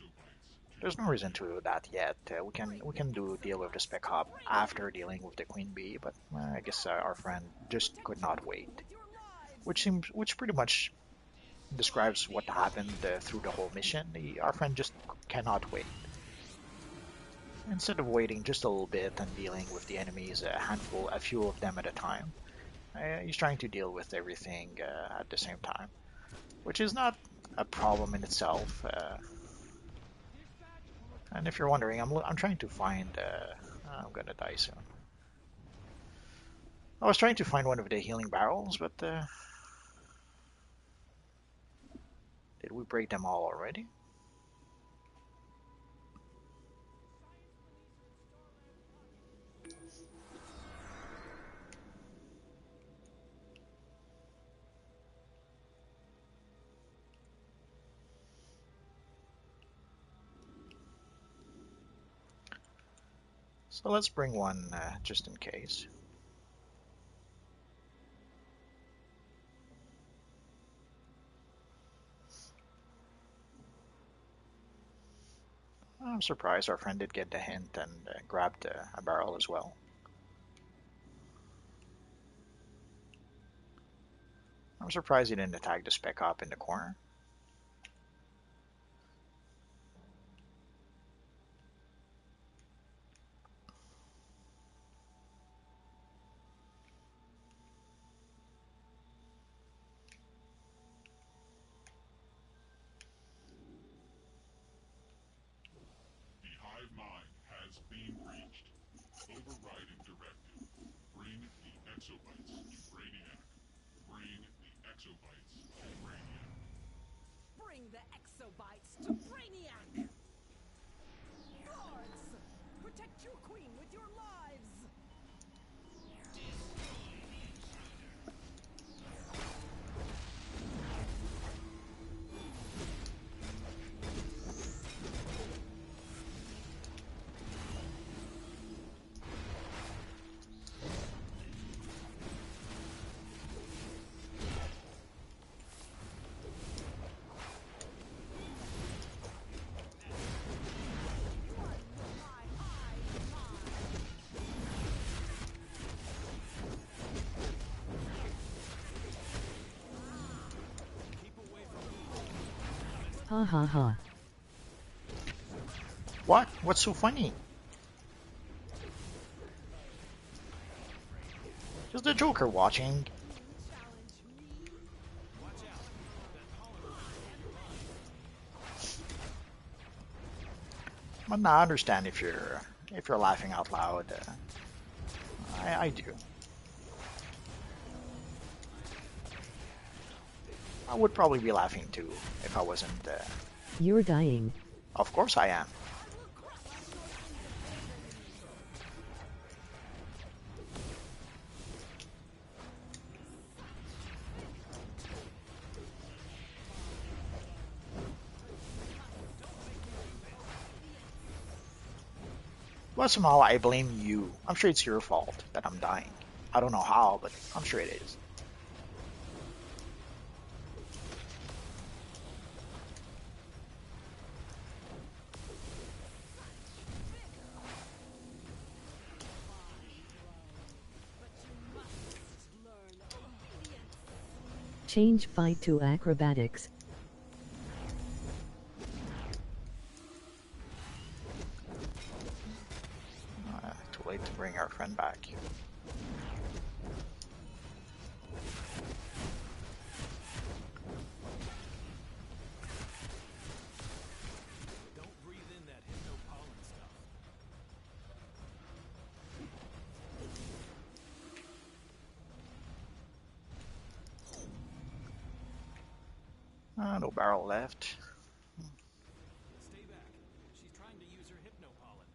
There's no reason to do that yet. We can deal with the spec op after dealing with the queen bee, but I guess our friend just could not wait, which pretty much describes what happened through the whole mission. Our friend just cannot wait. Instead of waiting just a little bit and dealing with the enemies, a few of them at a time, he's trying to deal with everything at the same time, which is not a problem in itself. And if you're wondering, I'm trying to find. I'm gonna die soon. I was trying to find one of the healing barrels, but did we break them all already? So let's bring one just in case. I'm surprised our friend did get the hint and grabbed a barrel as well. I'm surprised he didn't attack the spec op in the corner. The hive mind has been breached. Overriding directive. Bring the exobytes to Brainiac. Bring the exobytes to Brainiac. Bring the exobytes to Brainiac! Guards! Protect your queen with your lives! Ha ha ha. What? What's so funny? Just the Joker watching. But now I understand if you're laughing out loud. I do. I would probably be laughing too if I wasn't. You're dying. Of course I am. But somehow I blame you. I'm sure it's your fault that I'm dying. I don't know how, but I'm sure it is. Change fight to acrobatics. Too late to bring our friend back. Don't breathe in that hypno-pollen stuff. No barrel left. Stay back. She's trying to use her hypno-pollen.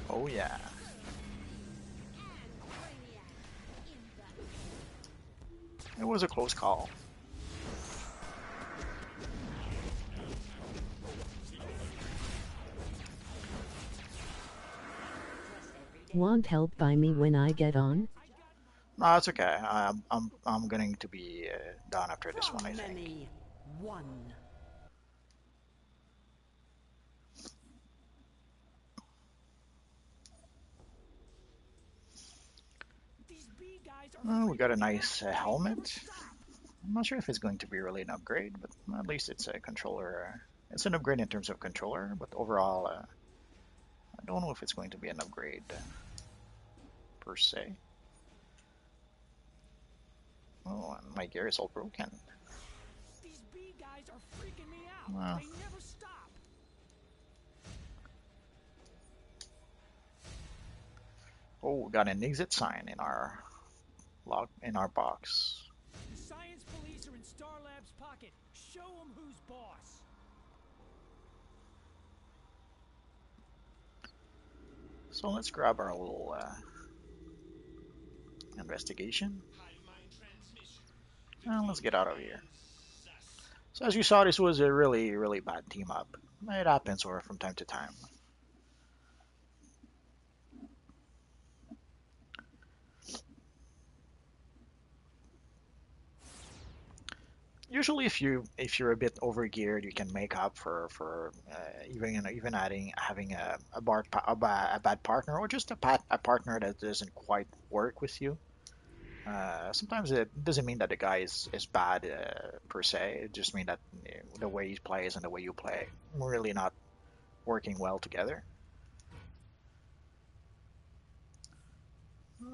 Oh yeah. It was a close call. Want help by me when I get on? No, it's okay. I'm going to be done after this one, I think. Many. One. We got a nice helmet. I'm not sure if it's going to be really an upgrade, but at least it's a controller. It's an upgrade in terms of controller, but overall, I don't know if it's going to be an upgrade per se. Oh, and my gear is all broken. These bee guys are freaking me out. Well, They never stop. oh, we got an exit sign in our box. The science police are in Star Lab's pocket. Show them who's boss. So let's grab our little investigation. And let's get out of here. So as you saw, this was a really bad team up. It happens from time to time. Usually, if you're a bit overgeared, you can make up for even having a bad partner or just a partner that doesn't quite work with you. Sometimes it doesn't mean that the guy is bad per se. It just means that the way he plays and the way you play really not working well together.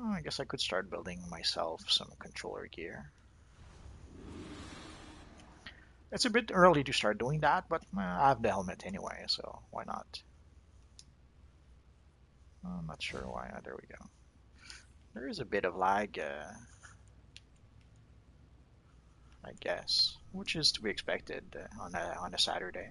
I guess I could start building myself some controller gear. It's a bit early to start doing that, but I have the helmet anyway, so why not? I'm not sure why. There we go. There is a bit of lag, I guess, which is to be expected on a Saturday.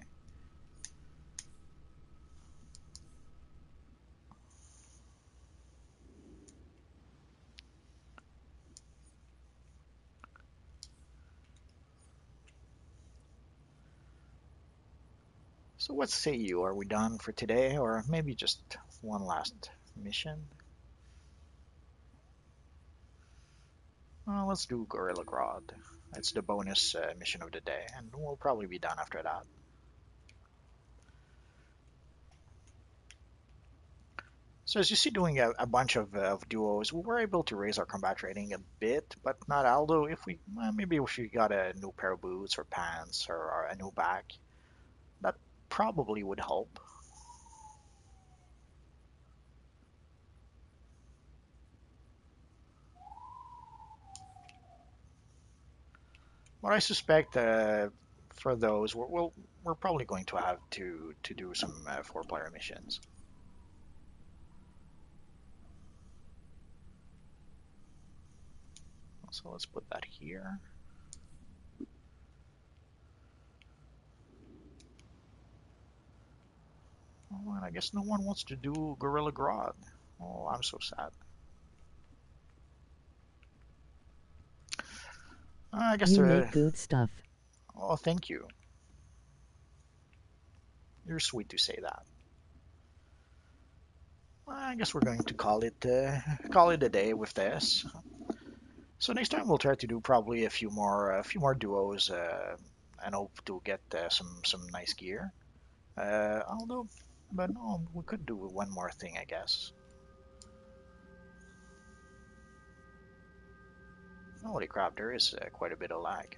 So what say you? Are we done for today, or maybe just one last mission? Let's do Gorilla Grodd. It's the bonus mission of the day, and we'll probably be done after that. So as you see, doing a bunch of duos, we were able to raise our combat rating a bit, but not although if we maybe if we got a new pair of boots or pants or a new bag, that probably would help. But I suspect for those, we're probably going to have to do some four-player missions. So let's put that here. Oh, and I guess no one wants to do Gorilla Grodd. Oh, I'm so sad. I guess. You make good stuff. Oh, thank you. You're sweet to say that. I guess we're going to call it a day with this. So next time we'll try to do probably a few more duos, and hope to get some nice gear. Although, but no, we could do one more thing, I guess. Holy crap, there is quite a bit of lag.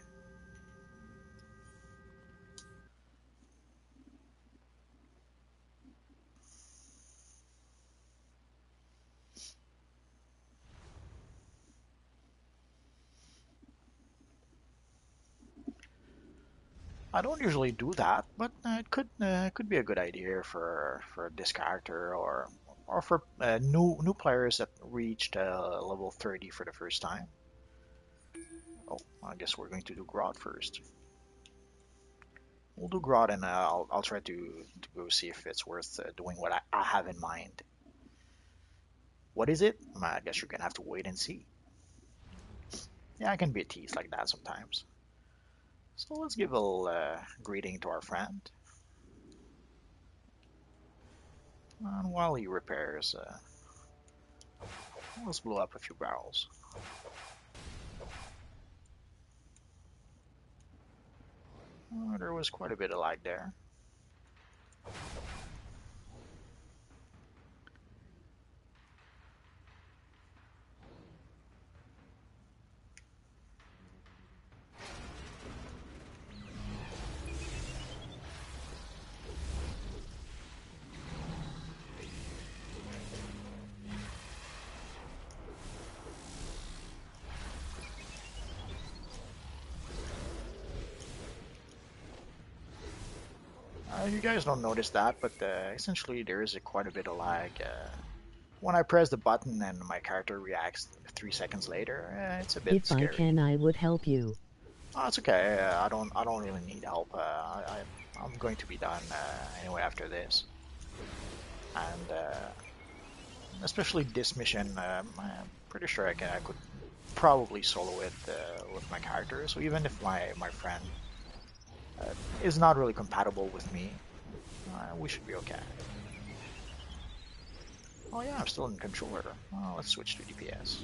I don't usually do that, but it could be a good idea for this character or for new players that reached level 30 for the first time. Oh, I guess we're going to do Grodd first. We'll do Grodd, and I'll try to go see if it's worth doing what I have in mind. What is it? I guess you're gonna have to wait and see. Yeah, I can be a tease like that sometimes. So let's give a little greeting to our friend. And while he repairs, let's blow up a few barrels. There was quite a bit of lag there. You guys don't notice that, but essentially there is quite a bit of lag. When I press the button and my character reacts 3 seconds later, it's a bit If I scary. can, I would help you. Oh, it's okay. I don't really need help. I'm going to be done anyway after this, and especially this mission, I'm pretty sure I could probably solo it with my character. So even if my friend uh, is not really compatible with me, we should be okay. Oh yeah, I'm still in controller. Oh, let's switch to DPS.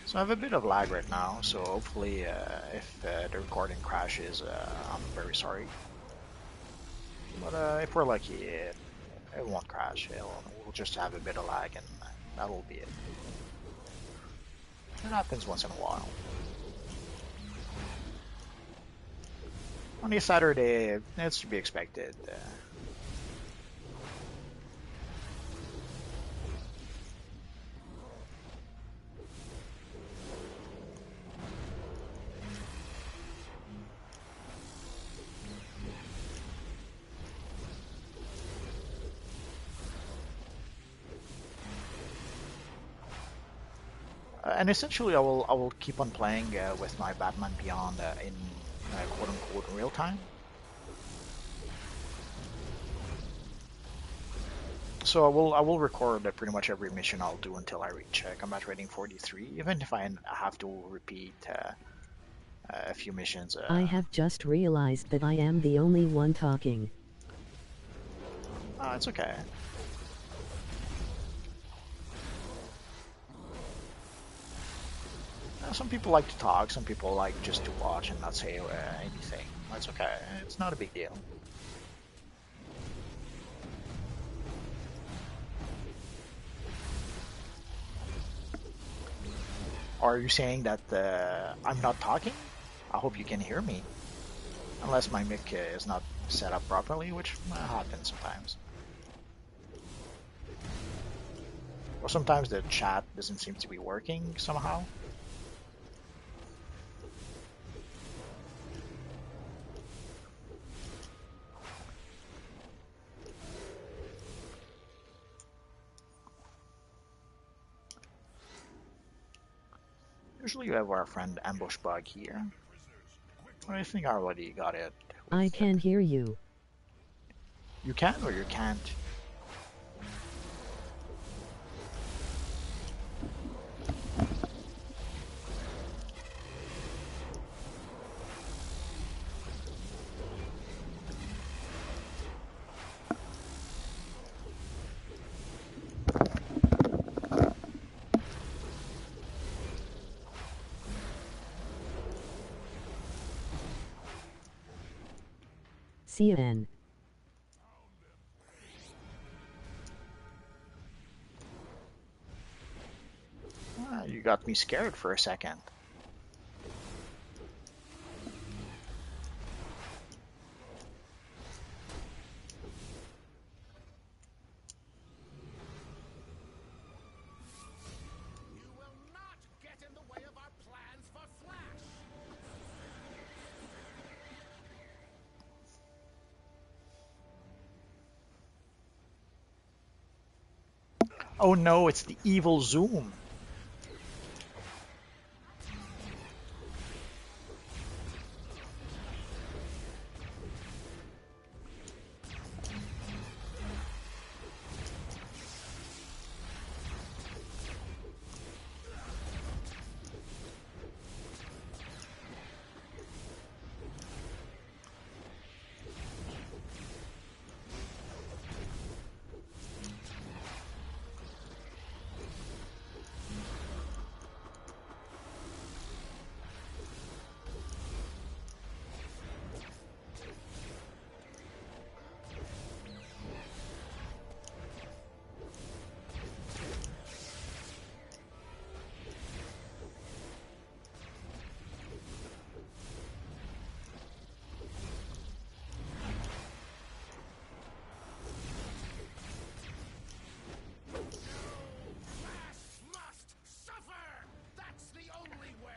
So I have a bit of lag right now, so hopefully if the recording crashes, I'm very sorry. But if we're lucky, it won't crash. We'll just have a bit of lag and that'll be it. It happens once in a while. On a Saturday, it's to be expected. And essentially, I will keep on playing with my Batman Beyond in quote unquote real time. So I will record pretty much every mission I'll do until I reach combat rating 43, even if I have to repeat a few missions. I have just realized that I am the only one talking. It's okay. Some people like to talk, some people like just to watch and not say anything. That's okay. It's not a big deal. Are you saying that I'm not talking? I hope you can hear me. Unless my mic is not set up properly, which happens sometimes. Or sometimes the chat doesn't seem to be working somehow. Usually you have our friend Ambush Bug here. I think I already got it. I can hear you. You can or you can't? CNN. You got me scared for a second. You will not get in the way of our plans for Flash! Oh no, it's the evil Zoom.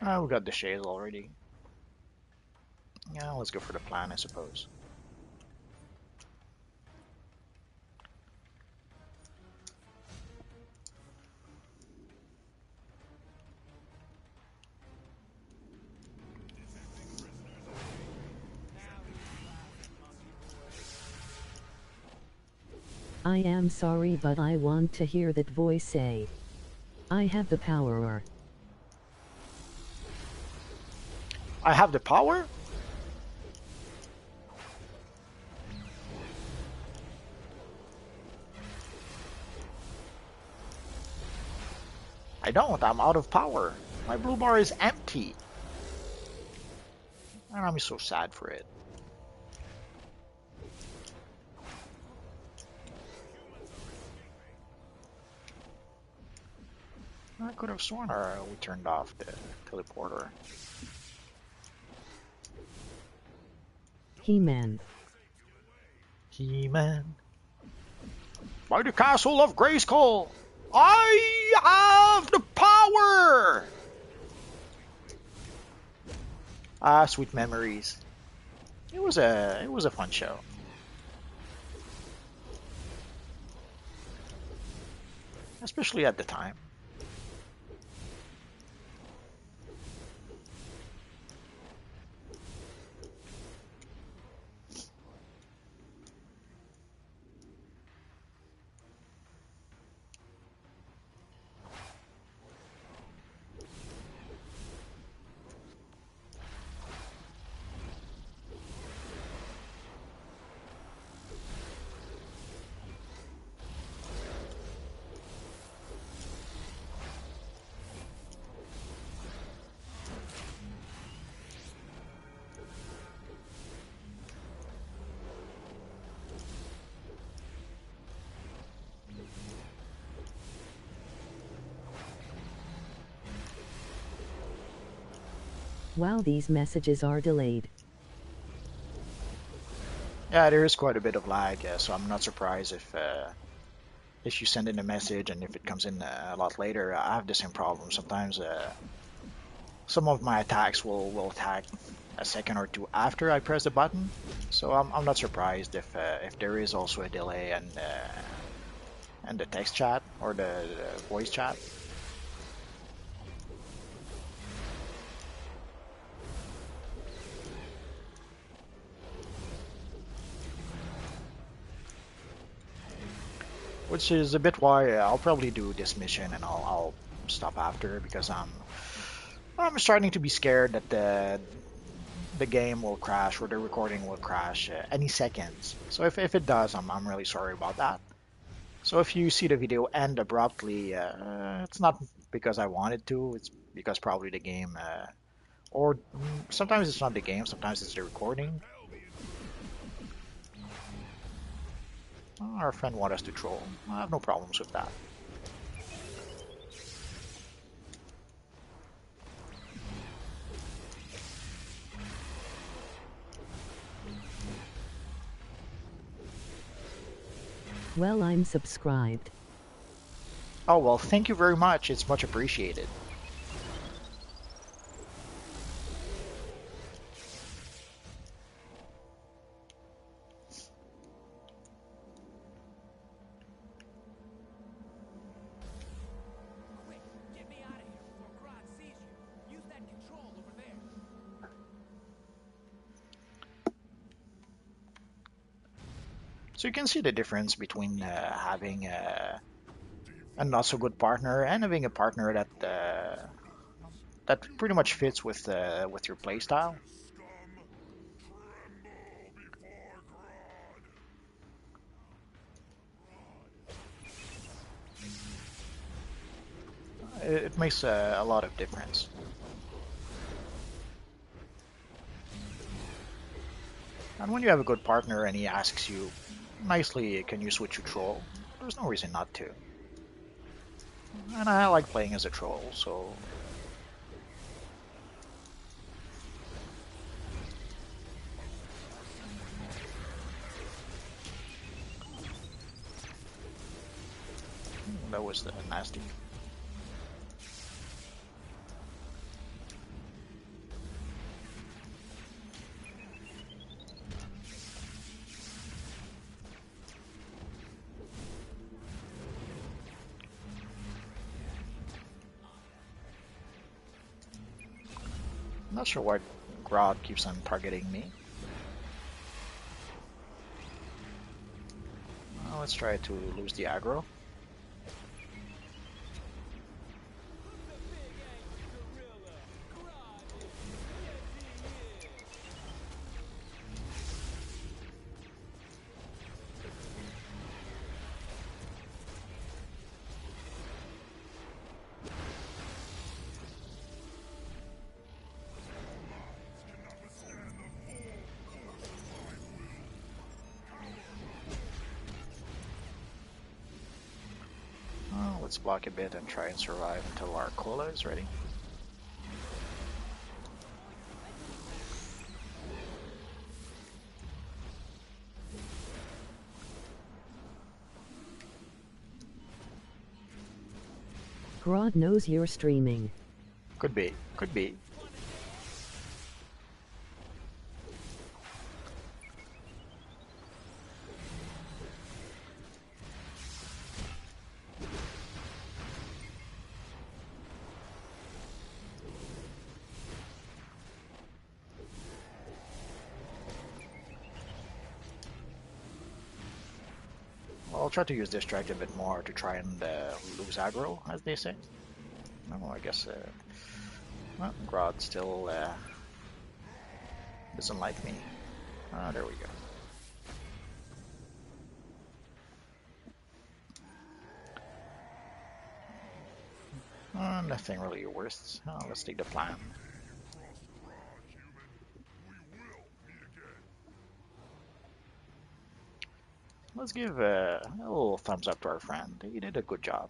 We got the shades already. Yeah, let's go for the plan, I suppose. I am sorry, but I want to hear that voice say, I have the power. I have the power? I don't, I'm out of power. My blue bar is empty. And I'm so sad for it. I could have sworn we turned off the teleporter. He-Man. He-Man. By the castle of Grayskull, I have the power! Ah, sweet memories. It was a fun show. Especially at the time. Wow, these messages are delayed. Yeah, there is quite a bit of lag, so I'm not surprised if you send in a message and if it comes in a lot later. I have the same problem. Sometimes some of my attacks will attack a second or two after I press the button. So I'm not surprised if there is also a delay and the text chat or the voice chat. Which is a bit why I'll probably do this mission and I'll stop after because I'm starting to be scared that the game will crash or the recording will crash any seconds. So if it does, I'm really sorry about that. So if you see the video end abruptly, it's not because I wanted to. It's because probably the game, or sometimes it's not the game. Sometimes it's the recording. Our friend want us to troll. I have no problems with that. Well, I'm subscribed. Oh well, thank you very much. It's much appreciated. Quick, get me out of here before Grodd sees you. Use that control over there. So you can see the difference between having a not so good partner and having a partner that pretty much fits with your playstyle. Scum, tremble before Grodd. It makes a lot of difference. And when you have a good partner and he asks you nicely, can you switch to troll? There's no reason not to. And I like playing as a troll, so that was nasty. I'm not sure why Grodd keeps on targeting me. Let's try to lose the aggro. Let's block a bit and try and survive until our cola is ready. Grodd knows you're streaming. Could be, could be. Well, I'll try to use distract a bit more to try and lose aggro, as they say. No, I guess well, Grodd still doesn't like me. Ah, there we go. Nothing really worse. Let's take the plan. Let's give a little thumbs up to our friend. He did a good job.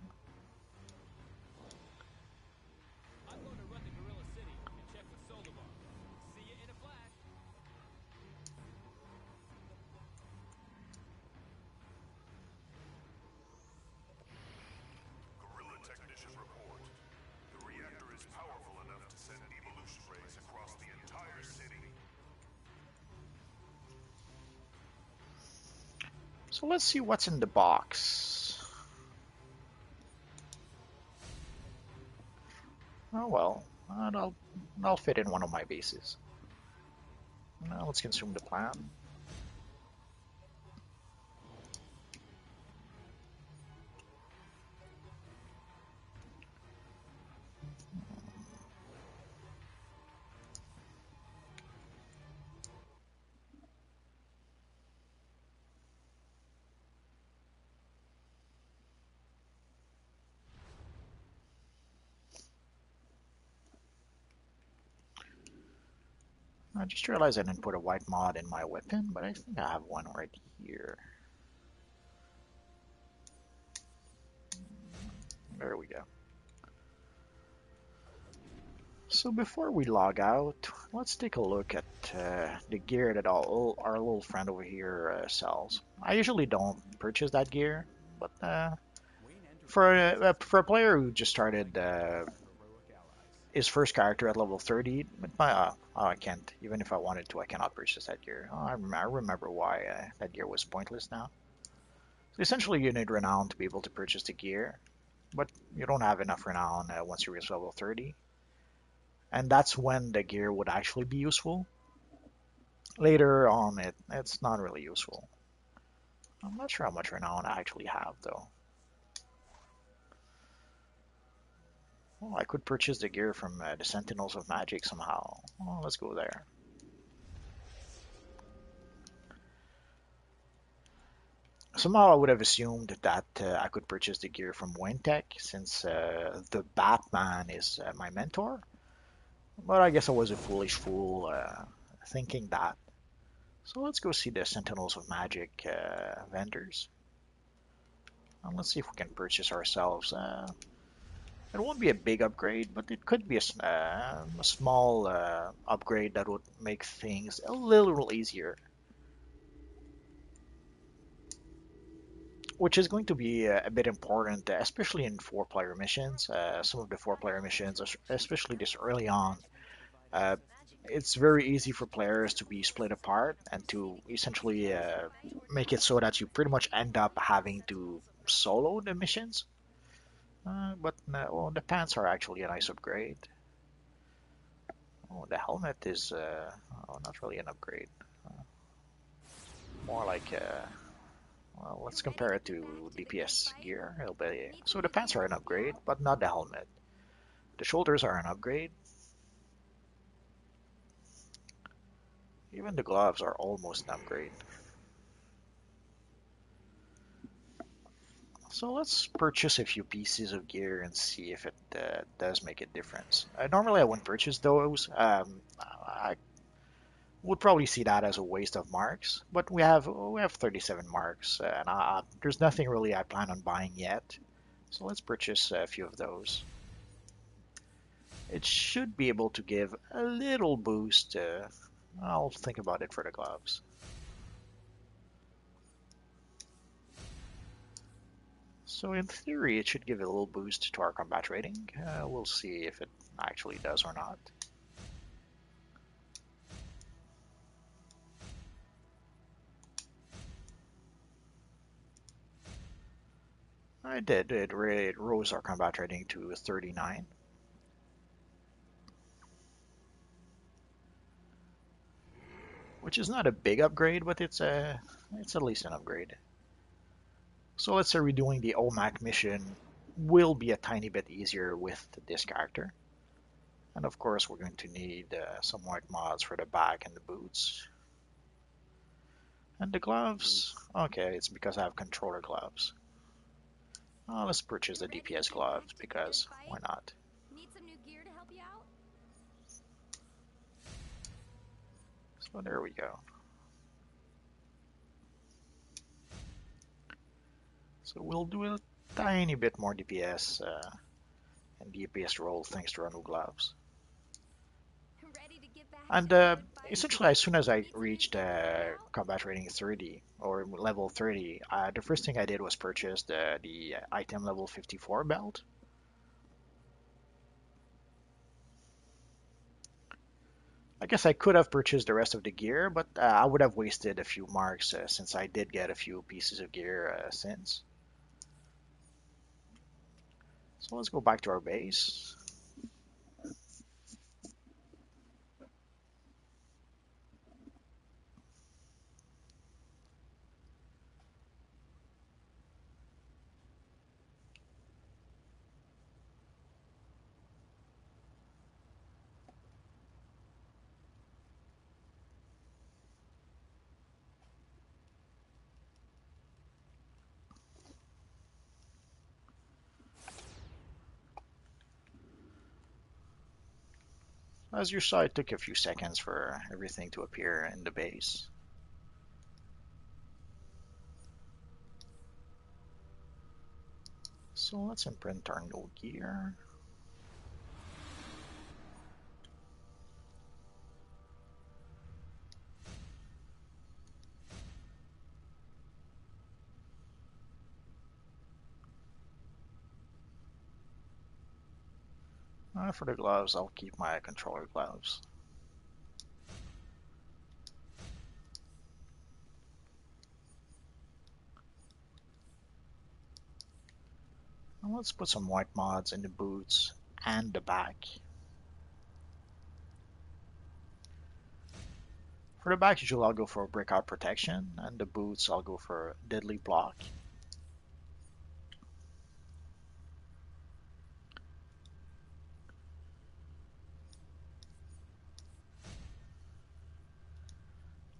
I'm going to run to Gorilla City and check with Solar Bar. So let's see what's in the box. Oh well, I'll fit in one of my bases. Now let's consume the plan. I just realized I didn't put a white mod in my weapon, but I think I have one right here. There we go. So before we log out, let's take a look at the gear that our little friend over here sells. I usually don't purchase that gear, but for a player who just started his first character at level 30, I can't. Even if I wanted to, I cannot purchase that gear. I remember why that gear was pointless now. So essentially, you need renown to be able to purchase the gear, but you don't have enough renown once you reach level 30. And that's when the gear would actually be useful. Later on, it's not really useful. I'm not sure how much renown I actually have, though. Well, I could purchase the gear from the Sentinels of Magic somehow. Well, let's go there. Somehow I would have assumed that I could purchase the gear from Wayne since the Batman is my mentor. But I guess I was a foolish fool thinking that. So let's go see the Sentinels of Magic vendors. And let's see if we can purchase ourselves. It won't be a big upgrade, but it could be a small upgrade that would make things a little easier. Which is going to be a bit important, especially in four-player missions. Some of the four-player missions, especially this early on, uh, it's very easy for players to be split apart and to essentially make it so that you pretty much end up having to solo the missions. But well, the pants are actually a nice upgrade. Oh, the helmet is not really an upgrade. More like well, let's compare it to DPS gear. It'll be, so the pants are an upgrade, but not the helmet. The shoulders are an upgrade. Even the gloves are almost an upgrade. So let's purchase a few pieces of gear and see if it does make a difference. Normally I wouldn't purchase those. I would probably see that as a waste of marks, but we have 37 marks, and there's nothing really I plan on buying yet. So let's purchase a few of those. It should be able to give a little boost. I'll think about it for the gloves. So in theory, it should give a little boost to our combat rating. We'll see if it actually does or not. I did. It rose our combat rating to 39. Which is not a big upgrade, but it's at least an upgrade. So let's say redoing the OMAC mission will be a tiny bit easier with this character. And of course, we're going to need some white mods for the back and the boots. And the gloves, okay, it's because I have controller gloves. Let's purchase the Ready DPS to gloves enact a fair because fight? why not? Need some new gear to help you out? So there we go. So we'll do a tiny bit more DPS and DPS roll thanks to our new gloves. Ready to get back And to the good fight? essentially, as soon as I Need some new reached gear to help you out? combat rating 30 or level 30, the first thing I did was purchase the item level 54 belt. I guess I could have purchased the rest of the gear, but I would have wasted a few marks since I did get a few pieces of gear since. So let's go back to our base. As you saw, it took a few seconds for everything to appear in the base. So let's imprint our new gear. For the gloves, I'll keep my controller gloves. Now let's put some white mods in the boots and the back. For the back, usually I'll go for breakout protection, and the boots I'll go for deadly block.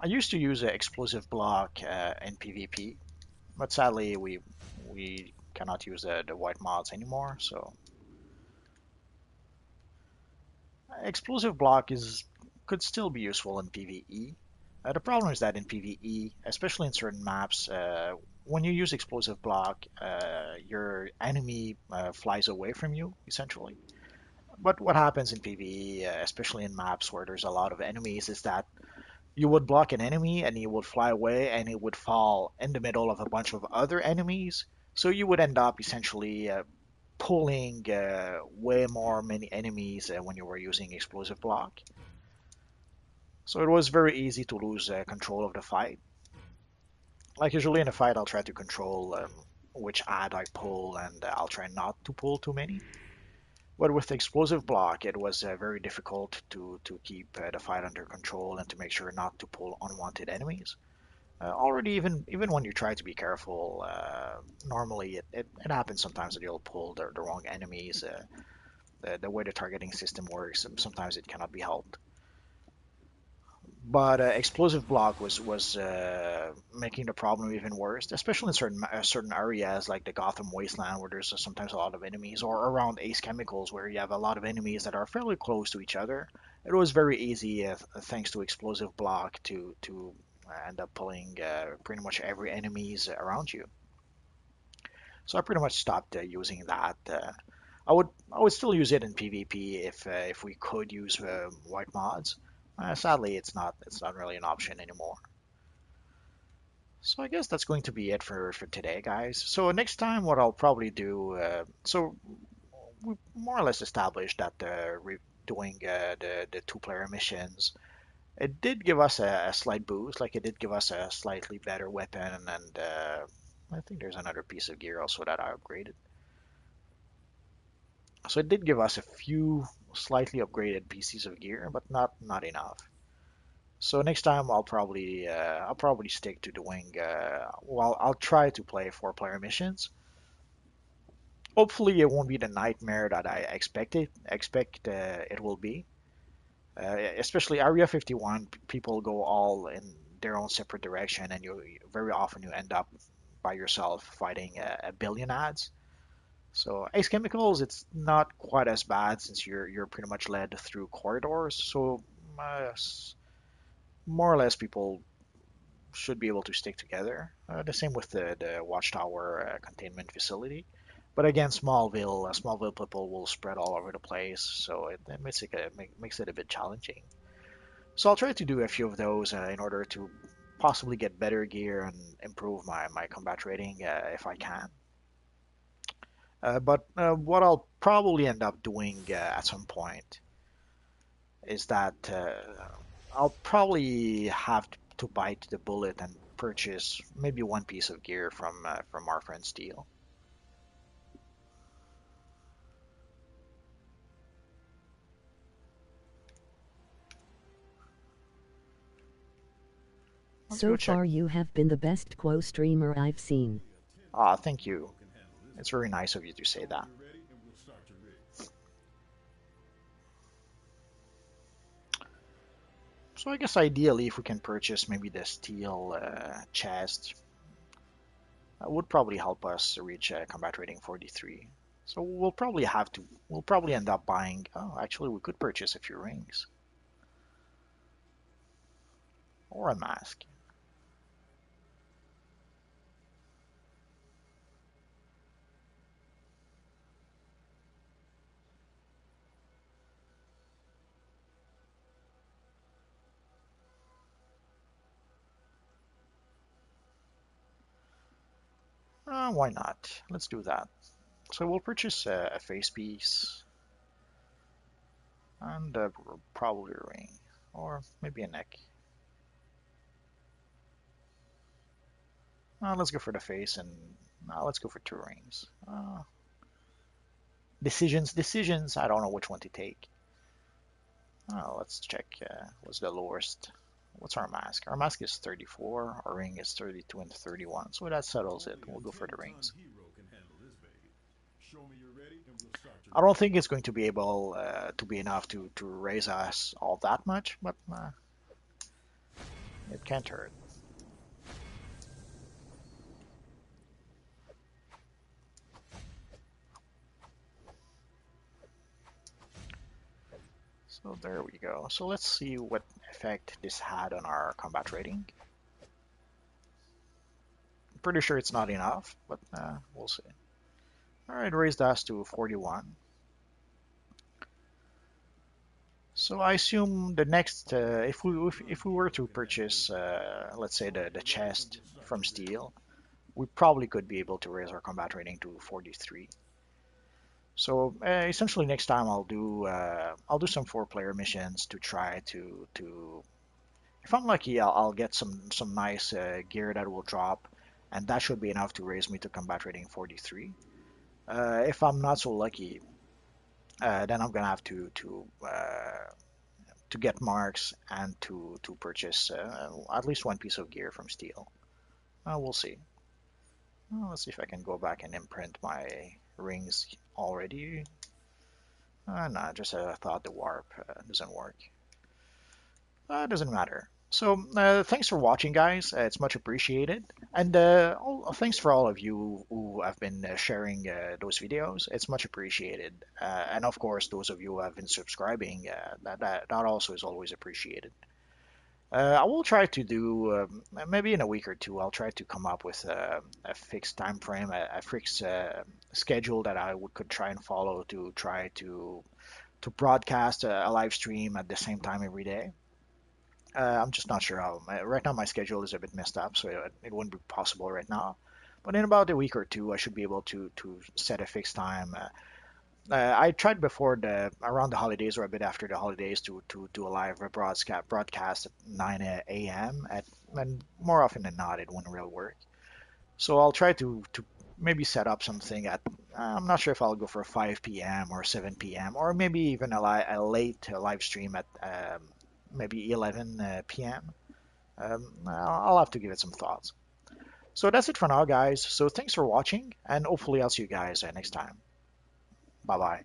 I used to use an explosive block in PvP, but sadly we cannot use the white mods anymore. So explosive block is could still be useful in PvE. The problem is that in PvE, especially in certain maps, when you use explosive block, your enemy flies away from you essentially. But what happens in PvE, especially in maps where there's a lot of enemies, is that you would block an enemy and he would fly away and he would fall in the middle of a bunch of other enemies. So you would end up essentially pulling way more many enemies when you were using explosive block. So it was very easy to lose control of the fight. Like usually in a fight, I'll try to control which ad I pull, and I'll try not to pull too many. But with the explosive block, it was very difficult to keep the fight under control and to make sure not to pull unwanted enemies. Already, even when you try to be careful, normally it happens sometimes that you'll pull the wrong enemies. The way the targeting system works, sometimes it cannot be helped. But explosive block was making the problem even worse, especially in certain areas like the Gotham Wasteland, where there's sometimes a lot of enemies, or around Ace Chemicals, where you have a lot of enemies that are fairly close to each other. It was very easy, thanks to explosive block, to end up pulling pretty much every enemies around you. So I pretty much stopped using that. I would still use it in PvP if we could use white mods. Sadly, it's not really an option anymore. So I guess that's going to be it for today, guys. So next time, what I'll probably do. So we more or less established that doing the two-player missions, it did give us a slight boost. Like it did give us a slightly better weapon, and I think there's another piece of gear also that I upgraded. So it did give us a few slightly upgraded pieces of gear, but not enough. So next time I'll probably stick to doing well, I'll try to play four-player missions. Hopefully it won't be the nightmare that I expect it will be. Especially Area 51, people go all in their own separate direction, and you very often you end up by yourself fighting a billion ads. So Ace Chemicals, it's not quite as bad since you're pretty much led through corridors. So uh, more or less people should be able to stick together. The same with the Watchtower containment facility. But again, Smallville people will spread all over the place, so it makes it a bit challenging. So I'll try to do a few of those in order to possibly get better gear and improve my combat rating if I can. But what I'll probably end up doing at some point is that I'll probably have to bite the bullet and purchase maybe one piece of gear from our friend Steel. Let's So go check. far you have been the best Quo streamer I've seen. Ah, thank you. It's very nice of you to say that. So I guess ideally, if we can purchase maybe the steel chest, that would probably help us reach combat rating 43. So we'll probably end up buying. Oh, actually, we could purchase a few rings or a mask. Why not? Let's do that. So we'll purchase a face piece and probably a ring or maybe a neck. Let's go for the face and let's go for two rings. Decisions. I don't know which one to take. Let's check what's the lowest. What's our mask? Our mask is 34, our ring is 32 and 31, so that settles it. We'll go for the rings. I don't think it's going to be able to be enough to raise us all that much, but it can't hurt. So there we go. So let's see what effect this had on our combat rating. Pretty sure it's not enough, but we'll see. Alright, raised us to 41. So I assume the next, if we were to purchase, let's say the chest from Steel, we probably could be able to raise our combat rating to 43. So essentially, next time I'll do some four-player missions to try to. If I'm lucky, I'll get some nice gear that will drop, and that should be enough to raise me to combat rating 43. If I'm not so lucky, then I'm gonna have to get marks and to purchase at least one piece of gear from Steel. We'll see. Let's see if I can go back and imprint my rings already. No, just I thought the warp doesn't work. Doesn't matter. So thanks for watching, guys. It's much appreciated. And thanks for all of you who have been sharing those videos. It's much appreciated. And of course, those of you who have been subscribing, that also is always appreciated. I will try to do maybe in a week or two. I'll try to come up with a fixed time frame, a fixed schedule that could try and follow to try to broadcast a live stream at the same time every day. I'm just not sure how. Right now, my schedule is a bit messed up, so it wouldn't be possible right now. But in about a week or two, I should be able to set a fixed time. I tried before the around the holidays or a bit after the holidays to do a live broadcast at 9 a.m. And more often than not, it wouldn't really work. So I'll try to maybe set up something at. I'm not sure if I'll go for 5 p.m. or 7 p.m. or maybe even a late live stream at maybe 11 p.m. I'll have to give it some thoughts. So that's it for now, guys. So thanks for watching, and hopefully I'll see you guys next time. Bye bye.